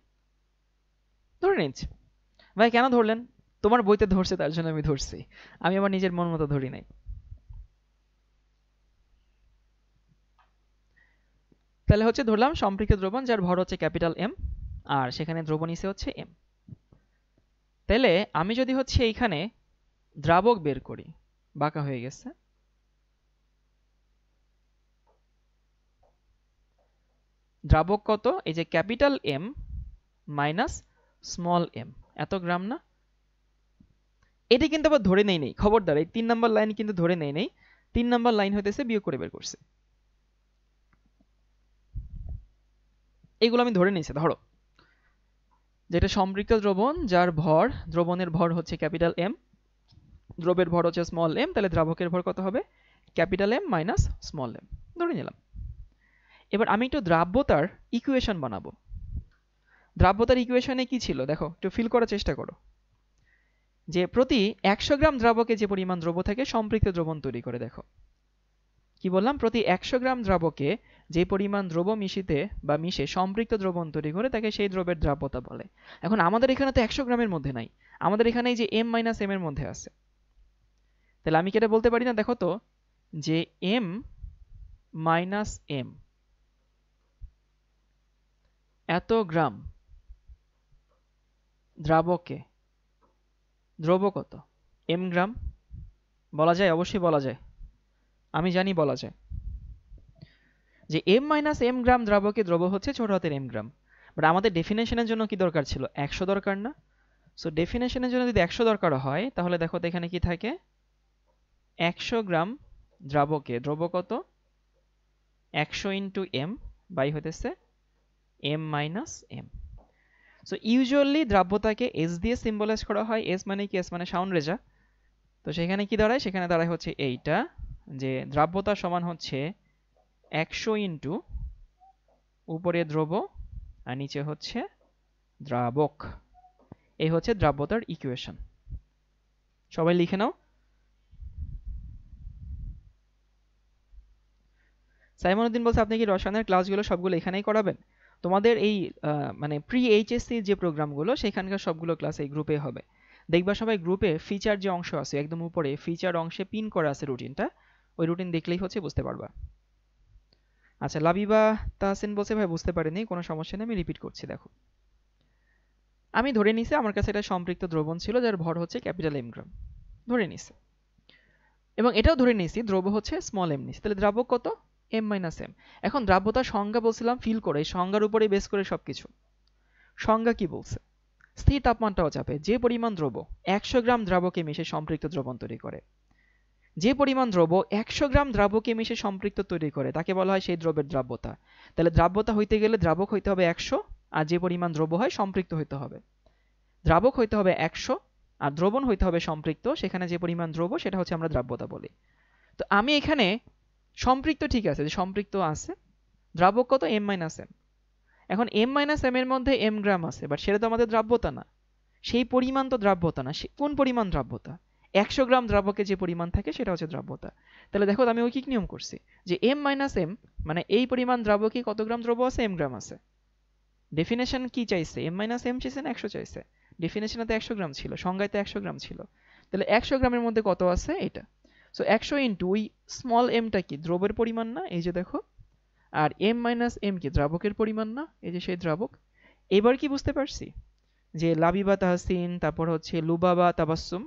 ধরে নিচ্ছি। ভাই কেন ধরলেন? তোমার বইতে ধরছে তার জন্য আমি ধরছি, আমি আমার নিজের মন মতো ধরি নাই। তাহলে হচ্ছে ধরলাম সম্পৃক্ত দ্রবণ যার ভর হচ্ছে ক্যাপিটাল এম, আর সেখানে দ্রবণ ইসে হচ্ছে এম। তাহলে আমি যদি হচ্ছে এইখানে দ্রাবক বের করি, বাঁকা হয়ে গেছে, দ্রাবক কত? এই যে capital M minus small M, এত গ্রাম না? এটি কিন্তু আবার ধরে নেই, খবরদার, এই 3 নাম্বার লাইন কিন্তু ধরে নেই। 3 নাম্বার লাইন হইতেছে বিয়োগ করে বের করছে। এগুলো আমি ধরে নিয়েছি। ধরো যেটা সম্পৃক্ত দ্রবণ যার ভর, দ্রবণের ভর হচ্ছে ক্যাপিটাল এম, দ্রবের ভর হচ্ছে স্মল এম, তাহলে দ্রাবকের ভর কত হবে? Capital M minus small M, ধরে নিলাম। এবার আমি একটু দ্রাব্যতার ইকুয়েশন বানাবো। দ্রাব্যতার ইকুয়েশনে কি ছিল দেখো, একটু ফিল করার চেষ্টা করো। যে প্রতি 100 গ্রাম দ্রাবকে যে পরিমাণ দ্রব্য থাকে সম্পৃক্ত দ্রবণ তৈরি করে। দেখো কি বললাম, প্রতি 100 গ্রাম দ্রাবকে যে পরিমাণ দ্রব্য মিশে সম্পৃক্ত দ্রবণ তৈরি করে তাকে সেই দ্রব্যের দ্রাব্যতা বলে। এখন আমাদের এখানে তো 100 গ্রামের মধ্যে নাই, আমাদের এখানে এই যে এম মাইনাস এম এর মধ্যে আছে। তাহলে আমি কি এটা বলতে পারি না, দেখো তো, যে এম মাইনাস এম এত গ্রাম দ্রাবকে দ্রব্য কত? M gram. বলা যায়, অবশ্যই বলা যায়, আমি জানি বলা যায় যে এম মাইনাস এম গ্রাম দ্রাবকে দ্রব্য হচ্ছে ছোট হাতের এম গ্রাম। বাট আমাদের ডেফিনেশনের জন্য কি দরকার ছিল? 100 দরকার না? সো ডেফিনেশনের জন্য যদি 100 দরকার হয় তাহলে দেখো তো এখানে কি থাকে, 100 গ্রাম দ্রাবকে দ্রব্য কত? 100 ইন্টু এম বাই হইতেছে M minus M. So usually দ্রাব্যতাকে এস দিয়ে সিম্বলাইজ করা হয়। এস মানে কি? এস মানে সাউন্ড রেজা। তো সেখানে কি দাঁড়ায়? সেখানে দাঁড়ায় হচ্ছে এইটা, যে দ্রাব্যতা সমান হচ্ছে 100 ইন্টু উপরে দ্রব্য আর নিচে হচ্ছে দ্রাবক। এই হচ্ছে দ্রাব্যতার ইকুয়েশন। সবাই লিখে নাও। সাইমন উদ্দিন বলছে আপনি কি রসায়নের ক্লাসগুলো সবগুলো এখানেই করাবেন? তোমাদের এই মানে প্রি এইচএসসি যে প্রোগ্রামগুলো সেখানকার সবগুলো ক্লাস এই গ্রুপে হবে। দেখবা সবাই গ্রুপে ফিচার যে অংশ আছে একদম উপরে ফিচার অংশে পিন করা আছে রুটিনটা, ওই রুটিন দেখলেই হচ্ছে বুঝতে পারবা। আচ্ছা, লাবিবা তাহসিন বলছে ভাই বুঝতে পারিনি, কোনো সমস্যা নেই, আমি রিপিট করছি। দেখো আমি ধরে নিছি আমার কাছে এটা সম্পৃক্ত দ্রবণ ছিল যার ভর হচ্ছে ক্যাপিটাল এম গ্রাম, ধরে নিছি। এবং এটাও ধরে নিছি দ্রব্য হচ্ছে স্মল এম নিছি, তাহলে দ্রাবক কত? M minus M. এখন দ্রাব্যতার সংজ্ঞা বলছিলাম ফিল করে, এই সংজ্ঞার উপরে বেস করে সবকিছু। সংজ্ঞা কি বলছে? স্থির তাপমাত্রাও চাপে যে পরিমাণ দ্রব্য 100 গ্রাম দ্রাবকে মিশে সম্পৃক্ত দ্রবণ তৈরি করে, যে পরিমাণ দ্রব্য 100 গ্রাম দ্রাবকে মিশে সম্পৃক্ত তৈরি করে তাকে বলা হয় সেই দ্রব্যের দ্রাব্যতা। তাহলে দ্রাব্যতা হইতে গেলে দ্রাবক হইতে হবে 100, আর যে পরিমাণ দ্রব্য হয় সম্পৃক্ত হইতে হবে। দ্রাবক হইতে হবে 100 আর দ্রবণ হইতে হবে সম্পৃক্ত, সেখানে যে পরিমাণ দ্রব্য সেটা হচ্ছে আমরা দ্রাব্যতা বলি। তো আমি এখানে সম্পৃক্ত ঠিক আছে, যে সম্পৃক্ত আছে, দ্রাবক কত? M minus M. এখন এম মাইনাস এম এর মধ্যে এম গ্রাম আছে, বাট সেটা তো আমাদের দ্রাব্যতা না, সেই পরিমাণ তো দ্রাব্যতা না। কোন পরিমাণ দ্রাব্যতা? 100 গ্রাম দ্রাবকে যে পরিমাণ থাকে সেটা হচ্ছে দ্রাব্যতা। তাহলে দেখো আমি ঐকিক নিয়ম করছি যে এম মাইনাস এম মানে এই পরিমাণ দ্রাবকে কত গ্রাম দ্রব্য আছে? এম গ্রাম আছে। ডেফিনেশন কি চাইছে? এম মাইনাস এম চাইছে না 100 চাইছে? ডেফিনেশনে তো 100 গ্রাম ছিল, সংজ্ঞায় তো 100 গ্রাম ছিল। তাহলে 100 গ্রামের মধ্যে কত আছে? এটা। সো 100 ইন্টু ওই স্মল এমটা কি? দ্রব্যের পরিমাণ না? এই যে দেখো। আর এম মাইনাস এম কি? দ্রাবকের পরিমাণ না? এই যে সেই দ্রাবক। এবার কি বুঝতে পারছি যে লাবিবা তাহসিন, তারপর হচ্ছে লুবাবা তাবাসসুম,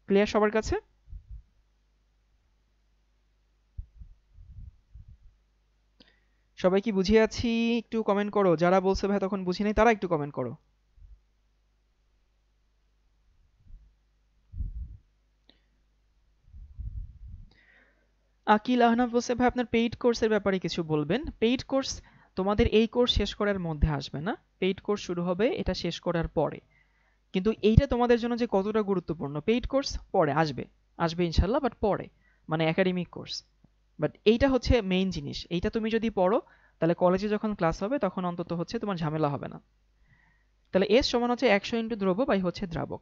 ক্লিয়ার সবার কাছে? সবাই কি বুঝিয়ে আছি? একটু কমেন্ট করো, যারা বলছে ভাই তখন বুঝি নাই তারা একটু কমেন্ট করো। আকিল আহনাফ বলছে ভাই আপনার পেইড কোর্সের ব্যাপারে কিছু বলবেন। পেইড কোর্স তোমাদের এই কোর্স শেষ করার মধ্যে আসবে না, পেইড কোর্স শুরু হবে এটা শেষ করার পরে। কিন্তু এইটা তোমাদের জন্য যে কতটা গুরুত্বপূর্ণ, পেইড কোর্স পরে আসবে, আসবে ইনশাল্লাহ, বাট পরে, মানে একাডেমিক কোর্স। বাট এইটা হচ্ছে মেইন জিনিস, এইটা তুমি যদি পড়ো তাহলে কলেজে যখন ক্লাস হবে তখন অন্তত হচ্ছে তোমার ঝামেলা হবে না। তাহলে এস সমান হচ্ছে 100 ইন্টু দ্রব্য বাই হচ্ছে দ্রাবক।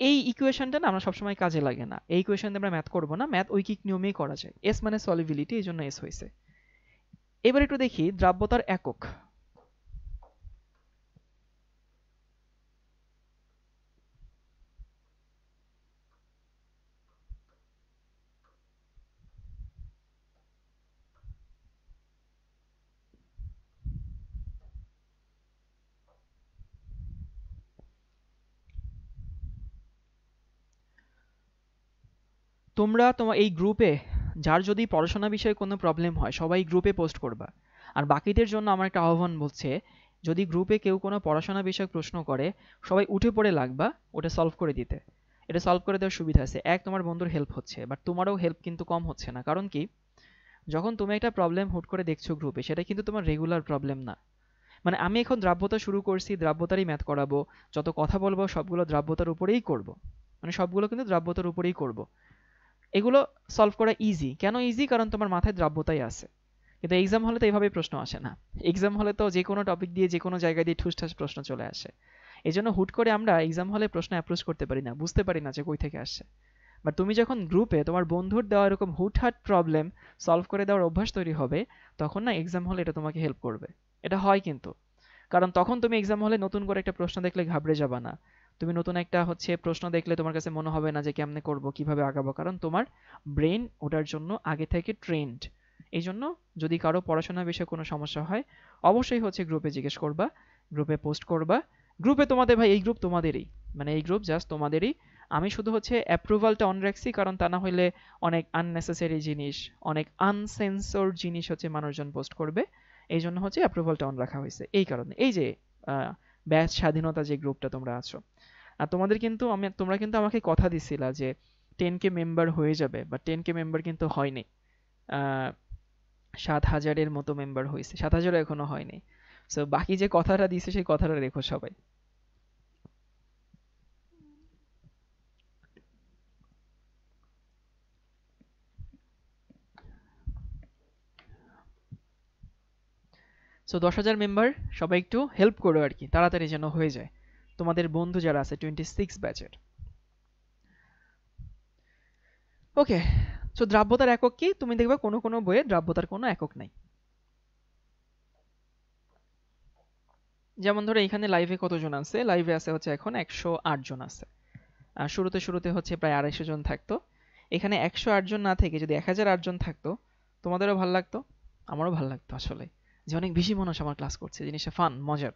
এই ইকুয়েশনটা না আমরা সবসময় কাজে লাগে না, এই ইকুয়েশন দিয়ে আমরা ম্যাথ করবো না, ম্যাথ ঐকিক নিয়মেই করা যায়। এস মানে সলিবিলিটি, এই জন্য এস হয়েছে। এবার একটু দেখি দ্রাব্যতার একক। তোমরা তোমার এই গ্রুপে যার যদি পড়াশোনা বিষয়ে কোনো প্রবলেম হয় সবাই গ্রুপে পোস্ট করবা। আর বাকিদের জন্য আমার একটা আহ্বান বলছে, যদি গ্রুপে কেউ কোনো পড়াশোনা বিষয়ক প্রশ্ন করে সবাই উঠে পড়ে লাগবা ওটা সলভ করে দিতে। এটা সলভ করে দেওয়ার সুবিধা আছে, এক তোমার বন্ধুর হেল্প হচ্ছে, বাট তোমারও হেল্প কিন্তু কম হচ্ছে না। কারণ কি, যখন তুমি একটা প্রবলেম হুট করে দেখছো গ্রুপে, সেটা কিন্তু তোমার রেগুলার প্রবলেম না। মানে আমি এখন দ্রাব্যতা শুরু করছি, দ্রাব্যতারই ম্যাথ করাবো, যত কথা বলবো সবগুলো দ্রাব্যতার উপরেই করব। মানে সবগুলো কিন্তু দ্রাব্যতার উপরেই করব। এগুলো সলভ করা ইজি। কেন ইজি? কারণ তোমার মাথায় দ্রাব্যতাই আছে। কিন্তু এক্সাম হলে তো এইভাবে প্রশ্ন আসে না। এক্সাম হলে তো যে কোনো টপিক দিয়ে যে কোনো জায়গা দিয়ে ঠুসঠাস প্রশ্ন চলে আসে। এই জন্য হুট করে আমরা এক্সাম হলে প্রশ্ন অ্যাপ্রোচ করতে পারি না, বুঝতে পারি না যে কই থেকে আসছে। বাট তুমি যখন গ্রুপে তোমার বন্ধুর দেওয়া এরকম হুটহাট প্রবলেম সলভ করে দেওয়ার অভ্যাস তৈরি হবে, তখন না এক্সাম হলে এটা তোমাকে হেল্প করবে। এটা হয় কিন্তু। কারণ তখন তুমি এক্সাম হলে নতুন করে একটা প্রশ্ন দেখলে ঘাবড়ে যাবা না। তুমি নতুন একটা হচ্ছে প্রশ্ন দেখলে তোমার কাছে মনে হবে না যে কেমনে করব, কিভাবে আগাবো, কারণ তোমার ব্রেন ওটার জন্য আগে থেকে ট্রেন্ড। এই জন্য যদি কারো পড়াশোনার বিষয়ে কোনো সমস্যা হয় অবশ্যই হচ্ছে গ্রুপে জিজ্ঞেস করবা, গ্রুপে পোস্ট করবা। গ্রুপে তোমাদের ভাই, এই গ্রুপ তোমাদেরই, মানে এই গ্রুপ জাস্ট তোমাদেরই। আমি শুধু হচ্ছে অ্যাপ্রুভালটা অন রাখছি, কারণ তা না হইলে অনেক আননেসেসারি জিনিস, অনেক আনসেন্সর জিনিস হচ্ছে মানুষজন পোস্ট করবে। এই জন্য হচ্ছে অ্যাপ্রুভালটা অন রাখা হয়েছে এই কারণে। এই যে ব্যাচ স্বাধীনতা যে গ্রুপটা তোমরা আছো, আর তোমাদের কিন্তু তোমরা কিন্তু আমাকে কথা দিছিলা যে 10K মেম্বার হয়ে যাবে, বা 10K মেম্বার কিন্তু হয়নি। 7,000-এর মতো মেম্বার হয়েছে, 7,000 এখনো হয়নি। সো বাকি যে কথাটা দিছে সেই কথাটা রেখো সবাই। সো 10,000 মেম্বার সবাই একটু হেল্প করো আর কি, তাড়াতাড়ি যেন হয়ে যায় তোমাদের বন্ধু যারা আছে 26 ব্যাচের। ওকে। সো দ্রাব্যতার একক কি? তুমি দেখবে কোনো কোনো বইয়ে দ্রাব্যতার কোনো একক নাই। যেমন ধরো এখানে লাইভে কতজন আছে, লাইভে আছে হচ্ছে এখন 108 জন আছে। আর শুরুতে শুরুতে হচ্ছে প্রায় 250 জন থাকতো। এখানে 108 জন না থেকে যদি 1008 জন থাকতো, তোমাদেরও ভালো লাগতো, আমারও ভালো লাগতো আসলে, যে অনেক বেশি মানুষ আমার ক্লাস করছে, জিনিসটা ফান, মজার।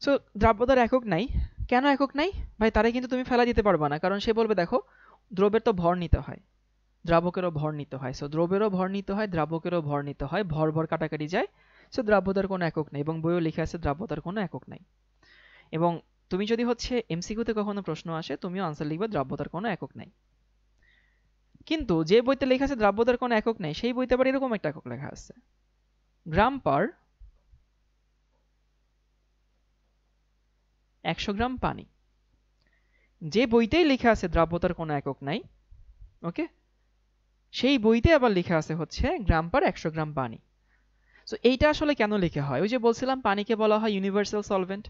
সো দ্রাব্যতার একক নাই। কেন একক নাই? ভাই তারে কিন্তু তুমি ফেলা দিতে পারবা না, কারণ সে বলবে দেখো দ্রব্যের তো ভর নিতে হয়, দ্রাবকেরও ভর নিতে হয়, সো দ্রব্যেরও ভর নিতে হয়, দ্রাবকেরও ভর নিতে হয়, ভর ভর কাটাকাটি যায়। সো দ্রাব্যতার কোনো একক নেই, এবং বইও লেখা আছে দ্রাব্যতার কোনো একক নাই। এবং তুমি যদি হচ্ছে এমসিকিউতে কখনো প্রশ্ন আসে তুমিও আনসার লিখবে দ্রাব্যতার কোনো একক নাই। কিন্তু যে বইতে লেখা আছে দ্রাব্যতার কোনো একক নেই, সেই বইতে আবার এরকম একটা একক লেখা আছে, গ্রাম পার 100 গ্রাম পানি। যে বইতেই লেখা আছে দ্রাব্যতার কোনো একক নাই, ওকে, সেই বইতে আবার লেখা আছে হচ্ছে গ্রাম পার 100 গ্রাম পানি। সো এইটা আসলে কেন লেখা হয়? ওই যে বলছিলাম পানিকে বলা হয় ইউনিভার্সাল সলভেন্ট।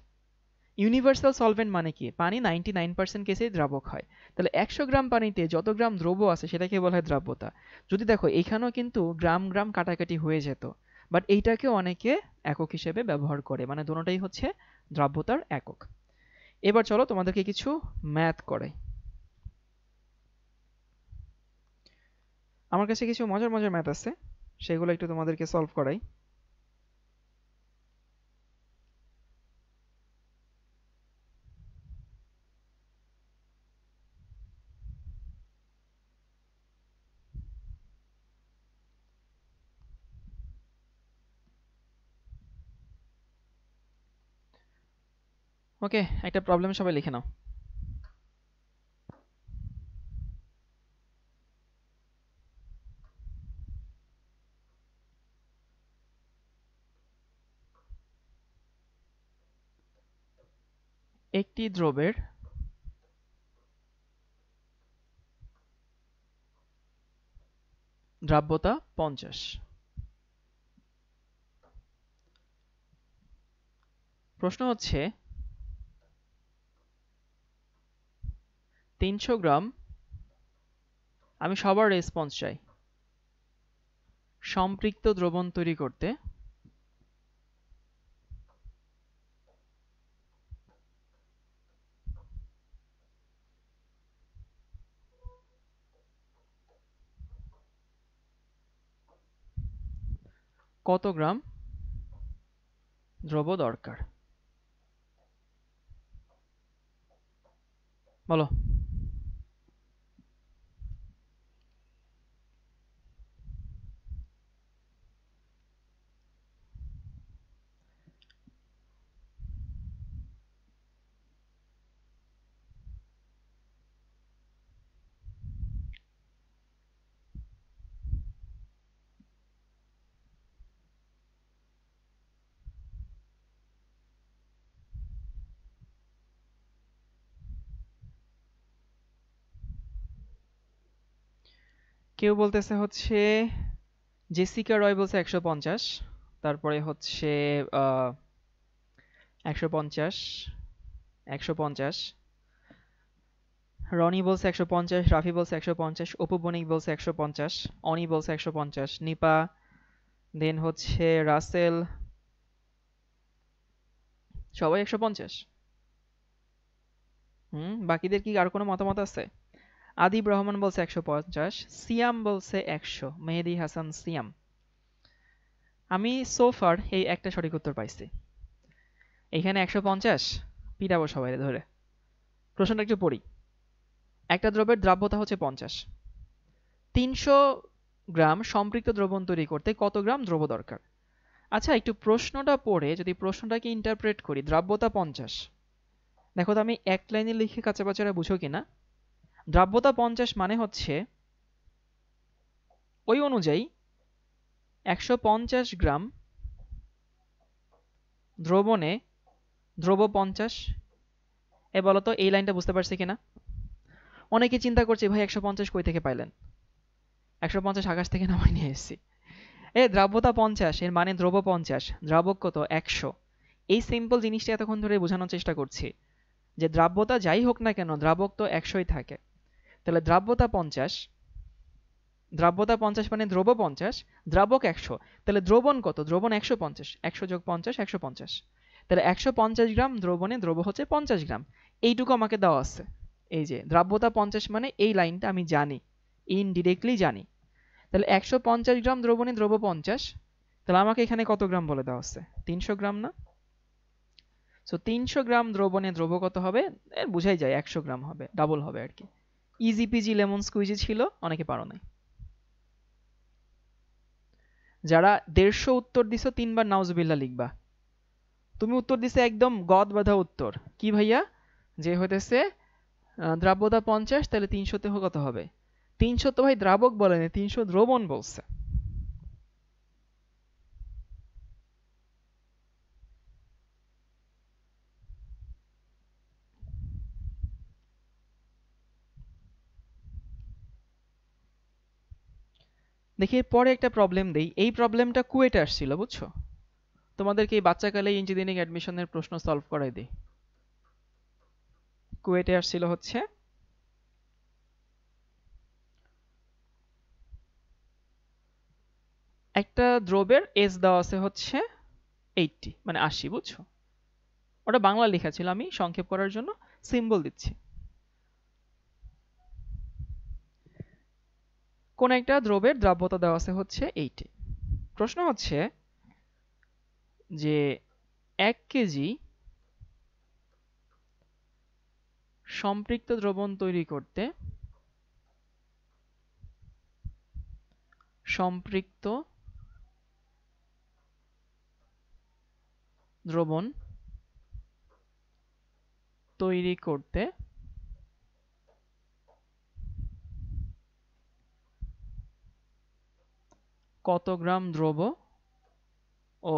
ইউনিভার্সাল সলভেন্ট মানে কি? পানি 99% কেসেই দ্রাবক হয়। তাহলে 100 গ্রাম পানিতে যত গ্রাম দ্রব্য আছে সেটাকে বলা হয় দ্রাব্যতা। যদি দেখো এখানেও কিন্তু গ্রাম গ্রাম কাটাকাটি হয়ে যেত, বাট এইটাকেও অনেকে একক হিসেবে ব্যবহার করে, মানে দুটোটাই হচ্ছে দ্রাব্যতার একক। এবার চলো তোমাদেরকে কিছু ম্যাথ করাই। আমার কাছে কিছু মজার মজার ম্যাথ আছে, সেগুলো একটু তোমাদেরকে সলভ করাই। ওকে, একটা প্রবলেম সবাই লিখে নাও। একটি দ্রবের দ্রাব্যতা 50। প্রশ্ন হচ্ছে 300 গ্রাম, আমি সবার রেসপন্স চাই, সম্পৃক্ত দ্রবণ তৈরি করতে কত গ্রাম দ্রব্য দরকার? বলো। কেউ বলতেছে হচ্ছে জেসিকা রয় বলছে 150, তারপরে হচ্ছে 150, 150, রনি বলছে 150, রাফি বলছে 150, অপু বণিক বলছে 150, অনি বলছে 150, নিপা, দেন হচ্ছে রাসেল, সবাই 150। বাকিদের কি আর কোনো মতামত আছে? আদিব রহমান বলছে 150, সিয়াম বলছে 100, মেহেদি হাসান সিয়াম। আমি সোফার এই একটা সঠিক উত্তর পাইছি, এখানে 150 পিটাবো সবাই ধরে। প্রশ্নটা একটু পড়ি। একটা দ্রব্যের দ্রাব্যতা হচ্ছে 50, 300 গ্রাম সম্পৃক্ত দ্রবণ তৈরি করতে কত গ্রাম দ্রব্য দরকার? আচ্ছা, একটু প্রশ্নটা পড়ে যদি প্রশ্নটাকে ইন্টারপ্রেট করি, দ্রাব্যতা 50, দেখো তো আমি এক লাইনে লিখে কাঁচাপাচারা বুঝো কিনা। দ্রাব্যতা 50 মানে হচ্ছে ওই অনুযায়ী 150 গ্রাম দ্রবণে দ্রব্য 50। এ বলতো এই লাইনটা বুঝতে পারছি কিনা? অনেকে চিন্তা করছে ভাই 150 কই থেকে পাইলেন, 150 আকাশ থেকে নামাই নিয়ে এসেছি। দ্রাব্যতা 50 এর মানে দ্রব্য 50, দ্রাবক কত 100। এই সিম্পল জিনিসটা এতক্ষণ ধরে বোঝানোর চেষ্টা করছি যে দ্রাব্যতা যাই হোক না কেন দ্রাবক তো 100ই থাকে। তাহলে দ্রাব্যতা 50, দ্রাব্যতা 50 মানে দ্রব্য 50, দ্রাবক 100, তাহলে দ্রবণ কত? দ্রবণ 150, 100 যোগ 50 150। তাহলে 150 গ্রাম দ্রবণে দ্রব্য হচ্ছে 50 গ্রাম, এইটুকু আমাকে দেওয়া আছে। এই যে দ্রাব্যতা 50 মানে এই লাইনটা আমি জানি, ইনডিরেক্টলি জানি। তাহলে 150 গ্রাম দ্রবণে দ্রব্য 50, তাহলে আমাকে এখানে কত গ্রাম বলে দেওয়া আছে? 300 গ্রাম না? সো 300 গ্রাম দ্রবণে দ্রব্য কত হবে? বুঝাই যায় 100 গ্রাম হবে, ডাবল হবে আর কি। ইজি পিজি লেমন স্কুইজি ছিল, অনেকে পারো নাই। যারা 150 উত্তর দিছো 3বার নাউজুবিল্লাহ লিখবা। তুমি উত্তর দিছে একদম গদ বাঁধা উত্তর, কি ভাইয়া? যে হইতেছে দ্রাব্যতা 50, তাহলে 300 তে কত হবে? 300 তো ভাই দ্রাবক বলেনি, 300 দ্রবণ বলছে। দেখি পরে একটা প্রবলেম দেই, এই প্রবলেমটা কুয়েটে আসছিল বুঝছো। তোমাদেরকে এই বাচ্চাকালে ইঞ্জিনিয়ারিং অ্যাডমিশনের প্রশ্ন সলভ করাই দিই। কুয়েটে আসছিল হচ্ছে একটা দ্রব্যের এস দেওয়া আছে হচ্ছে 80 মানে 80, বুঝছো। ওটা বাংলা লেখা ছিল, আমি সংক্ষেপ করার জন্য সিম্বল দিচ্ছি। কোন একটা দ্রব্যের দ্রাব্যতা দেওয়া আছে হচ্ছে 80। প্রশ্ন হচ্ছে যে 1 কেজি সম্পৃক্ত দ্রবণ তৈরি করতে সম্পৃক্ত দ্রবণ তৈরি করতে কত গ্রাম দ্রব্য ও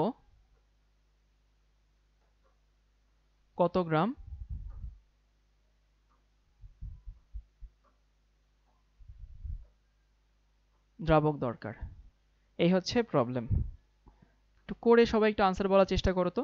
কত গ্রাম দ্রাবক দরকার। এই হচ্ছে প্রবলেম। একটু করে সবাই একটু আনসার বলার চেষ্টা করো তো।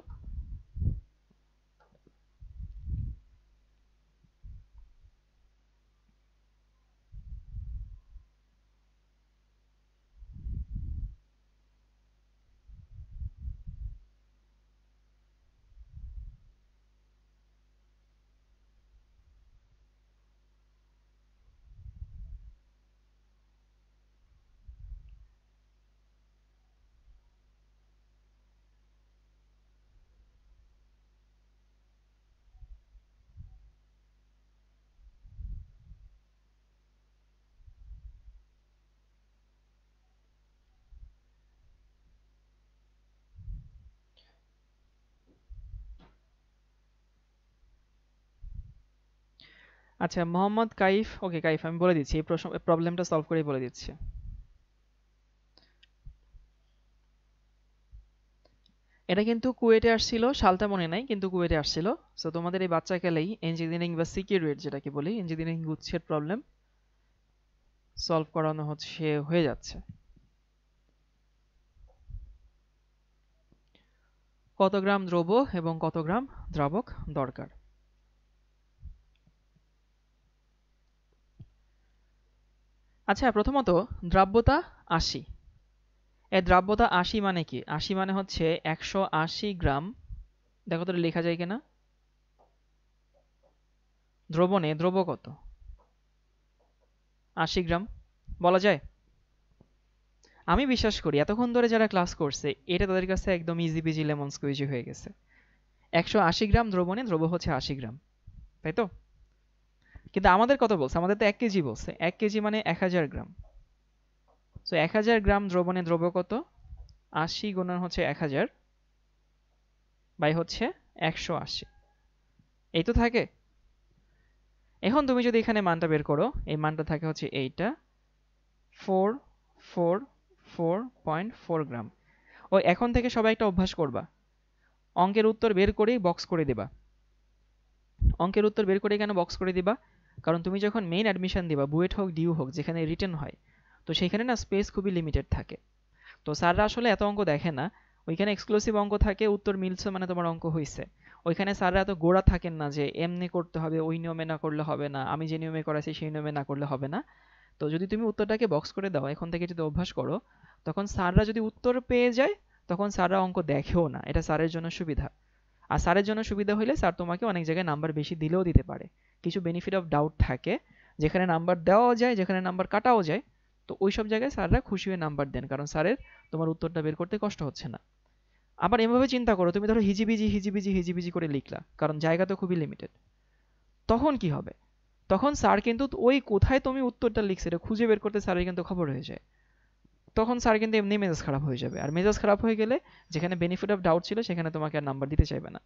আচ্ছা, মোহাম্মদ কাইফ। ওকে কাইফ, আমি বলে দিচ্ছি, এই প্রবলেমটা সলভ করেই বলে দিচ্ছি। এটা কিন্তু কুয়েটে আসছিল, সালটা মনে নাই, কিন্তু কুয়েটে আসছিল। সো তোমাদের এই বাচ্চা কালেই ইঞ্জিনিয়ারিং বা সিকিউরিটি যেটাকে বলি, ইঞ্জিনিয়ারিং গুচ্ছের প্রবলেম সলভ করানো হচ্ছে, হয়ে যাচ্ছে। কত গ্রাম দ্রব এবং কত গ্রাম দ্রাবক দরকার। আচ্ছা, প্রথমত দ্রাব্যতা ৮০। এই দ্রাব্যতা ৮০ মানে কি? ৮০ মানে হচ্ছে ১৮০ গ্রাম। দেখো তো লেখা যায় কিনা। দ্রবণে দ্রব্য কত? ৮০ গ্রাম বলা যায়। আমি বিশ্বাস করি এতক্ষণ ধরে যারা ক্লাস করছে এটা তাদের কাছে একদম ইজি পিজি লেমন স্কুইজি হয়ে গেছে। ১৮০ গ্রাম দ্রবণে দ্রব্য হচ্ছে ৮০ গ্রাম, তাই তো? কিন্তু আমাদের কত বলছে? আমাদের তো ১ কেজি বলছে। ১ কেজি মানে ১০০০ গ্রাম। সো ১০০০ গ্রাম দ্রবণে দ্রব্য কত? ৮০ গুণন হচ্ছে ১০০০ বাই হচ্ছে ১৮০। এই তো থাকে। এখন তুমি যদি এখানে মানটা বের করো, এই মানটা থাকে হচ্ছে এইটা 444.4 গ্রাম। ও এখন থেকে সবাই একটা অভ্যাস করবা, অঙ্কের উত্তর বের করেই বক্স করে দিবা। অঙ্কের উত্তর বের করে কেন বক্স করে দিবা? কারণ তুমি যখন মেইন অ্যাডমিশন দিবা, বুয়েট হোক ডিউ হোক, যেখানে রিটেন হয়, তো সেখানে না স্পেস খুবই লিমিটেড থাকে। তো স্যাররা আসলে এত অঙ্ক দেখে না। ওইখানে এক্সক্লুসিভ অঙ্ক থাকে, উত্তর মিলছে মানে তোমার অঙ্ক হইছে। ওইখানে স্যাররা এত গোড়া থাকেন না যে এমনি করতে হবে, ওই নিয়মে না করলে হবে না, আমি যে নিয়মে করাইছি সেই নিয়মে না করলে হবে না। তো যদি তুমি উত্তরটাকে বক্স করে দাও, এখন থেকে যদি অভ্যাস করো, তখন স্যাররা যদি উত্তর পেয়ে যায়, তখন স্যাররা অঙ্ক দেখেও না। এটা স্যারের জন্য সুবিধা। আর স্যারের জন্য সুবিধা হইলে স্যার তোমাকে অনেক জায়গায় নাম্বার বেশি দিলেও দিতে পারে। কিছু বেনিফিট অফ ডাউট থাকে, যেখানে নাম্বার দেওয়াও যায়, যেখানে নাম্বার কাটাও যায়। তো ওইসব জায়গায় স্যাররা খুশি হয়ে নাম্বার দেন, কারণ স্যারের তোমার উত্তরটা বের করতে কষ্ট হচ্ছে না। আবার এভাবে চিন্তা করো, তুমি ধরো হিজিবিজি হিজিবিজি হিজিবিজি করে লিখলা, কারণ জায়গা তো খুবই লিমিটেড। তখন কি হবে? তখন স্যার কিন্তু ওই কোথায় তুমি উত্তরটা লিখছে এটা খুঁজে বের করতে স্যারের কিন্তু খবর হয়ে যায়। তখন স্যার কিন্তু এমনি মেজাজ খারাপ হয়ে যাবে, আর মেজাজ খারাপ হয়ে গেলে যেখানে বেনিফিট অফ ডাউট ছিল সেখানে তোমাকে আর নাম্বার দিতে চাইবে না।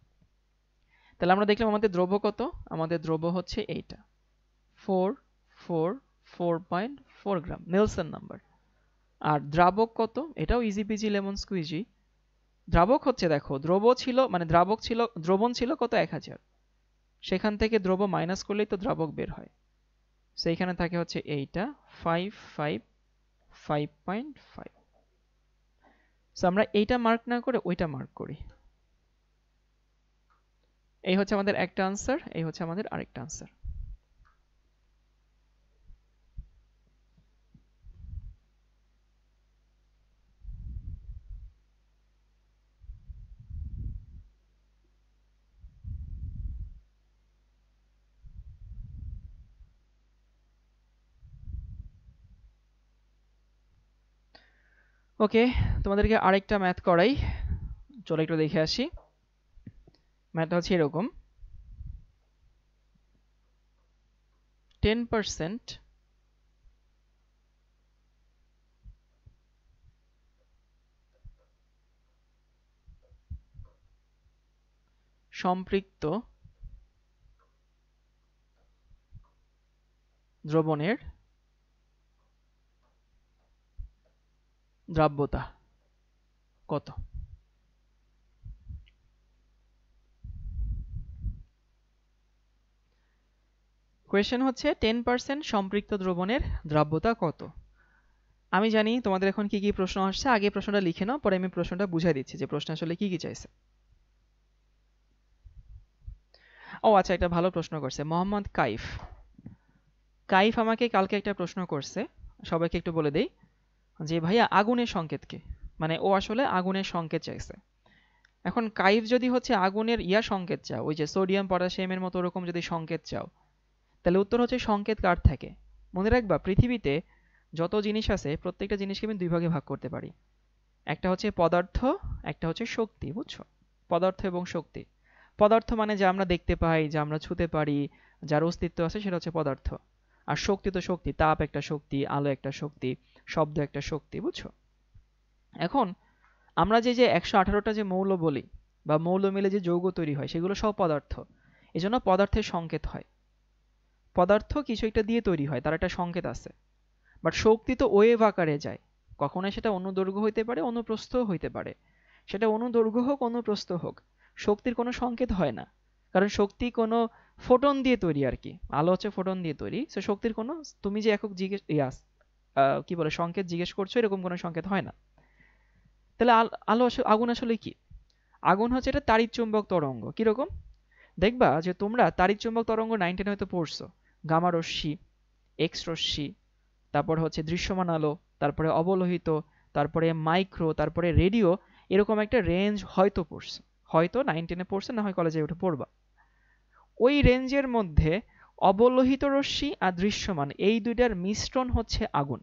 তাহলে আমরা দেখলাম আমাদের দ্রব্য কত। আমাদের দ্রব্য হচ্ছে এইটা 444.4 গ্রাম, নেলসন নাম্বার। আর দ্রাবক কত? এটাও ইজি পিজি লেমন স্কুইজি। দ্রাবক হচ্ছে, দেখো দ্রব্য ছিল মানে দ্রাবক ছিল, দ্রবণ ছিল কত? ১০০০। সেখান থেকে দ্রব্য মাইনাস করলেই তো দ্রাবক বের হয়। সেইখানে থাকে হচ্ছে এইটা 555.5। সো আমরা এইটা মার্ক না করে ওইটা মার্ক করি। এই হচ্ছে আমাদের একটা আনসার, এই হচ্ছে আমাদের আরেকটা আনসার। ওকে, তোমাদেরকে আরেকটা ম্যাথ করাই, চলো একটু দেখে আসি। ম্যাথটা হচ্ছে এরকম, 10% সম্পৃক্ত দ্রবণের দ্রাব্যতা কত? কোয়েশ্চেন হচ্ছে 10% সম্পৃক্ত দ্রবণের দ্রাব্যতা কত। আমি জানি তোমাদের এখন কি কি প্রশ্ন আসছে, আগে প্রশ্নটা লিখে নাও, পরে আমি প্রশ্নটা বুঝাই দিচ্ছি যে প্রশ্ন আসলে কি কি চাইছে। ও আচ্ছা, একটা ভালো প্রশ্ন করছে মোহাম্মদ কাইফ। কাইফ আমাকে কালকে একটা প্রশ্ন করছে, সবাইকে একটু বলে দেই যে ভাইয়া আগুনের সংকেত কি, মানে ও আসলে আগুনের সংকেত চাইছে। এখন কাইফ যদি হচ্ছে আগুনের সংকেত চাও, ওই যে সোডিয়াম পটাশিয়ামের মতো ওরকম যদি সংকেত চাও, তাহলে উত্তর হচ্ছে সংকেত কার থাকে। মনে রাখবা পৃথিবীতে যত জিনিস আছে প্রত্যেকটা জিনিসকে আমি দুই ভাগে ভাগ করতে পারি, একটা হচ্ছে পদার্থ, একটা হচ্ছে শক্তি, বুঝছো? পদার্থ এবং শক্তি। পদার্থ মানে যা আমরা দেখতে পাই, যা আমরা ছুঁতে পারি, যার অস্তিত্ব আছে সেটা হচ্ছে পদার্থ। আর শক্তি তো শক্তি, তাপ একটা শক্তি, আলো একটা শক্তি, শব্দ একটা শক্তি, বুঝছো? এখন আমরা যে যে 118টা যে মৌল বলি বা মৌল মিলে যে যৌগ তৈরি হয় সেগুলো সব পদার্থ। এজন্য পদার্থের সংকেত হয়। পদার্থ কিছু একটা দিয়ে তৈরি হয়, তার একটা সংকেত আছে। বাট শক্তি তো ওয়েভ আকারে যায়, কখনো সেটা অনুদৈর্ঘ্য হইতে পারে, অনুপ্রস্থ হইতে পারে। সেটা অনুদৈর্ঘ্য হোক অনুপ্রস্থ হোক, শক্তির কোনো সংকেত হয় না। কারণ শক্তি কোনো ফোটন দিয়ে তৈরি আর কি, আলো হচ্ছে ফোটন দিয়ে তৈরি। সো শক্তির কোনো, তুমি যে একক জিজ্ঞেস কি বলে সংকেত জিজ্ঞেস করছো, এরকম কোনো সংকেত হয় না। তাহলে আলো আগুন আসলে কি? আগুন হচ্ছে এটা তাড়িৎ-চুম্বক তরঙ্গ। কিরকম? দেখবা যে তোমরা তাড়িৎ-চুম্বক তরঙ্গ 9 10 হয়তো পড়ছো। গামা রশ্মি, এক্স রশ্মি, তারপর হচ্ছে দৃশ্যমান আলো, তারপরে অবলোহিত, তারপরে মাইক্রো, তারপরে রেডিও, এরকম একটা রেঞ্জ হয়তো পড়ছো। হয়তো 9 10 পড়ছে, না হয় কলেজে উঠে পড়বা। ওই রেঞ্জের মধ্যে অবলোহিত রশ্মি আর দৃশ্যমান এই দুইটার মিশ্রণ হচ্ছে আগুন।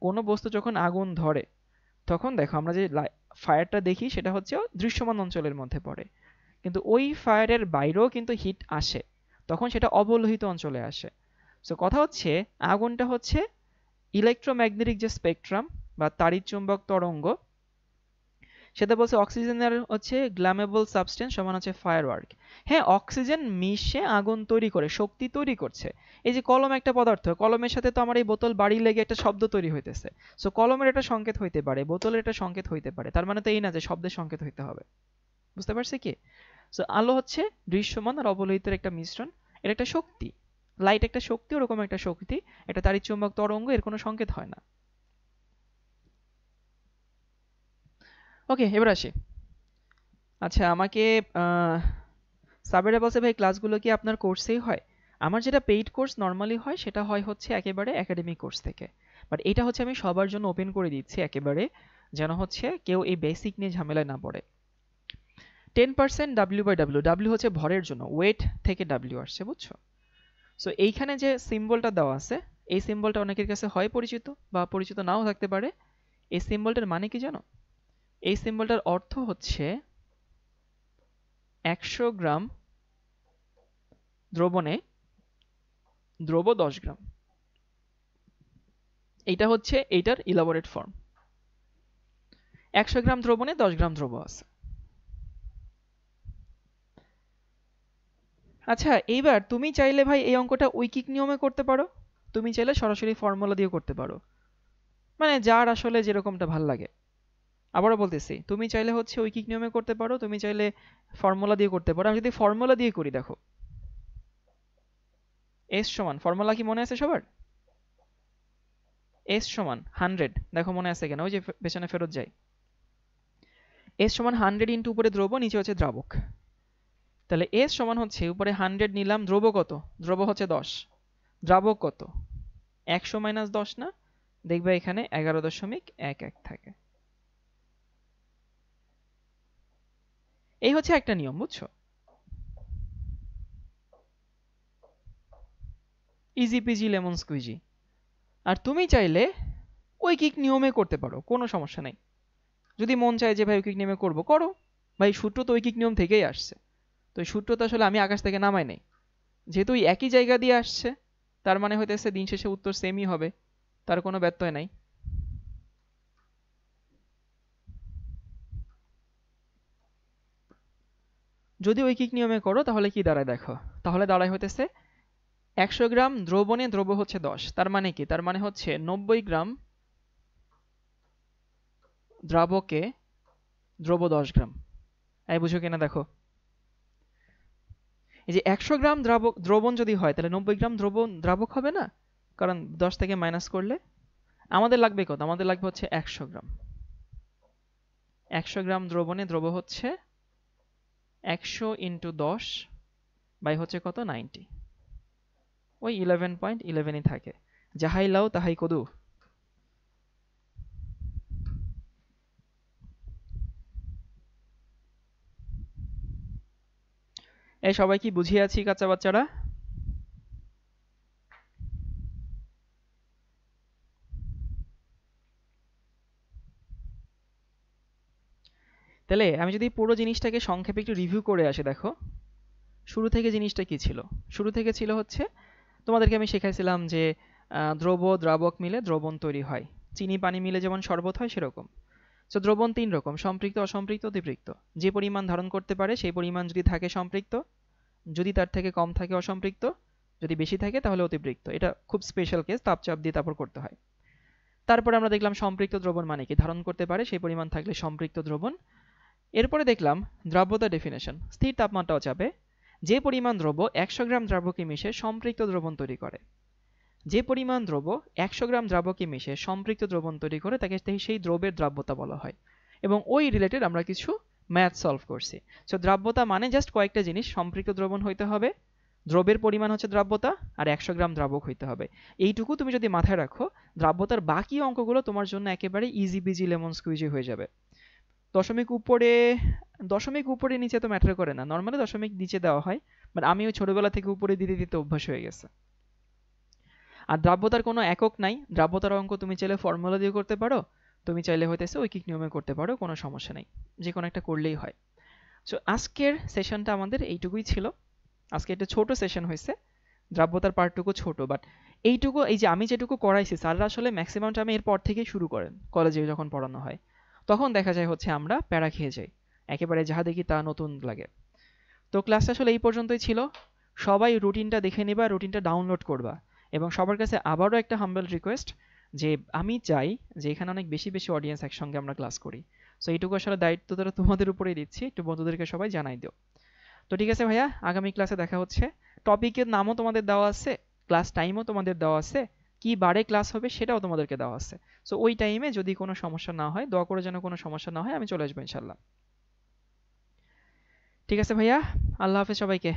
কোনো বস্তু যখন আগুন ধরে তখন দেখো আমরা যে ফায়ারটা দেখি সেটা হচ্ছে দৃশ্যমান অঞ্চলের মধ্যে পড়ে, কিন্তু ওই ফায়ারের বাইরেও কিন্তু হিট আসে, তখন সেটা অবলোহিত অঞ্চলে আসে। সো কথা হচ্ছে আগুনটা হচ্ছে ইলেকট্রোম্যাগনেটিক যে স্পেকট্রাম বা তাড়িৎ-চুম্বক তরঙ্গ, সেটা বলছে অক্সিজেনের হচ্ছে গ্ল্যামেবল সাবস্টেন্স সমান হচ্ছে ফায়ারওয়ার্ক। হ্যাঁ, অক্সিজেন মিশে আগুন তৈরি করে, শক্তি তৈরি করছে। এই যে কলম একটা পদার্থ, কলমের সাথে তো আমার এই বোতল বাড়ি লেগে একটা শব্দ তৈরি হইতেছে। সো কলমের একটা সংকেত হইতে পারে, বোতলের একটা সংকেত হইতে পারে, তার মানে তো এই না যে শব্দের সংকেত হইতে হবে। বুঝতে পারছি কি? সো আলো হচ্ছে দৃশ্যমান আর অবলোহিতের একটা মিশ্রণ, এটা একটা শক্তি। লাইট একটা শক্তি, ওরকম একটা শক্তি। এটা তাড়িৎ-চুম্বক তরঙ্গ, এর কোনো সংকেত হয় না। ওকে, এবার আসি। আচ্ছা, আমাকে সাবেরা বলছে ভাই ক্লাসগুলো কি আপনার কোর্সেই হয়? আমার যেটা পেইড কোর্স নর্মালি হয় সেটা হয় হচ্ছে একেবারে একাডেমিক কোর্স থেকে। বাট এটা হচ্ছে আমি সবার জন্য ওপেন করে দিচ্ছি একেবারে, যেন হচ্ছে কেউ এই বেসিক নিয়ে ঝামেলায় না পড়ে। 10% W/W, W হচ্ছে ভরের জন্য, ওয়েট থেকে W আসছে, বুঝছো? সো এইখানে যে সিম্বলটা দেওয়া আছে, এই সিম্বলটা অনেকের কাছে হয় পরিচিত বা পরিচিত নাও থাকতে পারে। এই সিম্বলটার মানে কি জানো? এই সিম্বলটার অর্থ হচ্ছে 100 গ্রাম দ্রবণে দ্রব 10 গ্রাম। এইটা হচ্ছে এইটার ইলাবোরেট ফর্ম। 100 গ্রাম দ্রবণে 10 গ্রাম দ্রব আছে। আচ্ছা, এইবার তুমি চাইলে ভাই এই অঙ্কটা ঐকিক নিয়মে করতে পারো, তুমি চাইলে সরাসরি ফর্মুলা দিয়ে করতে পারো, মানে যার আসলে যেরকমটা ভাল লাগে। আবারও বলতেছি, তুমি চাইলে হচ্ছে ঐকিক নিয়মে করতে পারো, তুমি চাইলে ফর্মুলা দিয়ে করতে পারো। আমি যদি ফর্মুলা দিয়ে করি, দেখো এস সমান, ফর্মুলা কি মনে আছে সবার? এস সমান 100, দেখো মনে আছে কেন, ওই যে পেছনে ফেরত যাই। এস সমান 100 ইন্টু উপরে দ্রব, নিচে হচ্ছে দ্রাবক। তাহলে এস সমান হচ্ছে উপরে 100 নিলাম, দ্রব কত? দ্রব হচ্ছে 10, দ্রাবক কত? 100 মাইনাস 10 না, দেখবে এখানে 11.11 থাকে। এই হচ্ছে একটা নিয়ম, বুঝছো? Easy peasy lemon squeezy. আর তুমি চাইলে ঐকিক নিয়মে করতে পারো, কোনো সমস্যা নাই। যদি মন চায় যে ভাই ঐকিক নিয়মে করবো, করো। ভাই সূত্র তো ঐকিক নিয়ম থেকেই আসছে, তো এই সূত্র তো আসলে আমি আকাশ থেকে নামাই নাই। যেহেতু ওই একই জায়গা দিয়ে আসছে, তার মানে হইতেছে দিন শেষে উত্তর সেমই হবে, তার কোনো ব্যত্যয় নাই। যদি ঐকিক নিয়মে করো তাহলে কি দাঁড়ায় দেখো, তাহলে দাঁড়ায় হইতেছে 100 গ্রাম দ্রবণে দ্রব হচ্ছে 10, তার মানে কি? তার মানে হচ্ছে 90 গ্রাম দ্রাবকে দ্রব 10 গ্রাম। এই বুঝো কিনা দেখো, এই যে 100 গ্রাম দ্রবণ যদি হয় তাহলে 90 গ্রাম দ্রাবক হবে না, কারণ 10 থেকে মাইনাস করলে। আমাদের লাগবে কত? আমাদের লাগবে হচ্ছে 100 গ্রাম। 100 গ্রাম দ্রবণে দ্রব হচ্ছে 100 ইন্টু 10 বাই হচ্ছে কত? 90। ওই 11.11ই থাকে। যাহাই লাও তাহাই কদু। এই সবাই কি বুঝিয়ে আছি কাঁচা বাচ্চারা? তাহলে আমি যদি পুরো জিনিসটাকে সংক্ষেপে একটু রিভিউ করে আসি, দেখো শুরু থেকে জিনিসটা কি ছিল। শুরু থেকে ছিল হচ্ছে তোমাদেরকে আমি শেখাইছিলাম যে দ্রব দ্রাবক মিলে দ্রবণ তৈরি হয়, চিনি পানি মিলে যেমন শরবত হয় সেরকম। তো দ্রবণ তিন রকম: সম্পৃক্ত, অসম্পৃক্ত, অতিপৃক্ত। যে পরিমাণ ধারণ করতে পারে সেই পরিমাণ যদি থাকে সম্পৃক্ত, যদি তার থেকে কম থাকে অসম্পৃক্ত, যদি বেশি থাকে তাহলে অতিপৃক্ত। এটা খুব স্পেশাল কেস, তাপচাপ দিয়ে তারপর করতে হয়। তারপরে আমরা দেখলাম সম্পৃক্ত দ্রবণ মানে কি, ধারণ করতে পারে সেই পরিমাণ থাকলে সম্পৃক্ত দ্রবণ। এরপরে দেখলাম দ্রাব্যতা ডেফিনেশন, স্থির তাপমাত্রা ও চাপে যে পরিমাণ দ্রব্য 100 গ্রাম দ্রাবকে মিশে সম্পৃক্ত দ্রবণ তৈরি করে। যে পরিমাণ দ্রব্য 100 গ্রাম দ্রাবকে মিশে সম্পৃক্ত দ্রবণ তৈরি করে তাকে সেই দ্রব্যের দ্রাব্যতা বলা হয়। এবং ওই রিলেটেড আমরা কিছু ম্যাথ সলভ করছি। সো দ্রাব্যতা মানে জাস্ট কয়েকটা জিনিস: সম্পৃক্ত দ্রবণ হইতে হবে, দ্রব্যের পরিমাণ হচ্ছে দ্রাব্যতা, আর 100 গ্রাম দ্রাবক হইতে হবে। এইটুকু তুমি যদি মাথায় রাখো, দ্রাব্যতার বাকি অঙ্কগুলো তোমার জন্য একেবারে ইজি বিজি লেমন স্কুইজি হয়ে যাবে। দশমিক উপরে, দশমিক উপরে নিচে তো ম্যাটার করে না, নর্মালি দশমিক নিচে দেওয়া হয়, বাট আমি ওই ছোটবেলা থেকে উপরে দিতে দিতে অভ্যাস হয়ে গেছে। আর দ্রাব্যতার কোনো একক নাই, দ্রাব্যতার অঙ্ক তুমি চাইলে ফর্মুলা দিয়ে করতে পারো, তুমি চাইলে হইতেছে ঐকিক নিয়মে করতে পারো, কোনো সমস্যা নেই, যে কোনো একটা করলেই হয়। সো আজকের সেশনটা আমাদের এইটুকুই ছিল। আজকে একটা ছোট সেশন হয়েছে, দ্রাব্যতার পার্টটুকু ছোট, বাট এইটুকু, এই যে আমি যেটুকু করাইছি স্যাররা আসলে ম্যাক্সিমামটা আমি এরপর থেকেই শুরু করেন কলেজে যখন পড়ানো হয়, তখন দেখা যায় হচ্ছে আমরা প্যারা খেয়ে যাই, একেবারে যাহা দেখি তা নতুন লাগে। তো ক্লাসটা আসলে এই পর্যন্তই ছিল। সবাই রুটিনটা দেখে নিবা, রুটিনটা ডাউনলোড করবা, এবং সবার কাছে আবারও একটা হাম্বল রিকোয়েস্ট যে আমি চাই যে এখানে অনেক বেশি বেশি অডিয়েন্স একসঙ্গে আমরা ক্লাস করি। সো এইটুকু আসলে দায়িত্ব তারা তোমাদের উপরেই দিচ্ছি, একটু বন্ধুদেরকে সবাই জানাই দিও। তো ঠিক আছে ভাইয়া, আগামী ক্লাসে দেখা হচ্ছে। টপিকের নামও তোমাদের দেওয়া আছে, ক্লাস টাইমও তোমাদের দেওয়া আছে, কি বারে ক্লাস হবে সেটাও তোমাদেরকে দেওয়া আছে। সো ওই টাইমে যদি কোনো সমস্যা না হয়, দোয়া করে যেন কোনো সমস্যা না হয়, আমি চলে আসবো ইনশাল্লাহ। ঠিক আছে ভাইয়া, আল্লাহ হাফেজ সবাইকে।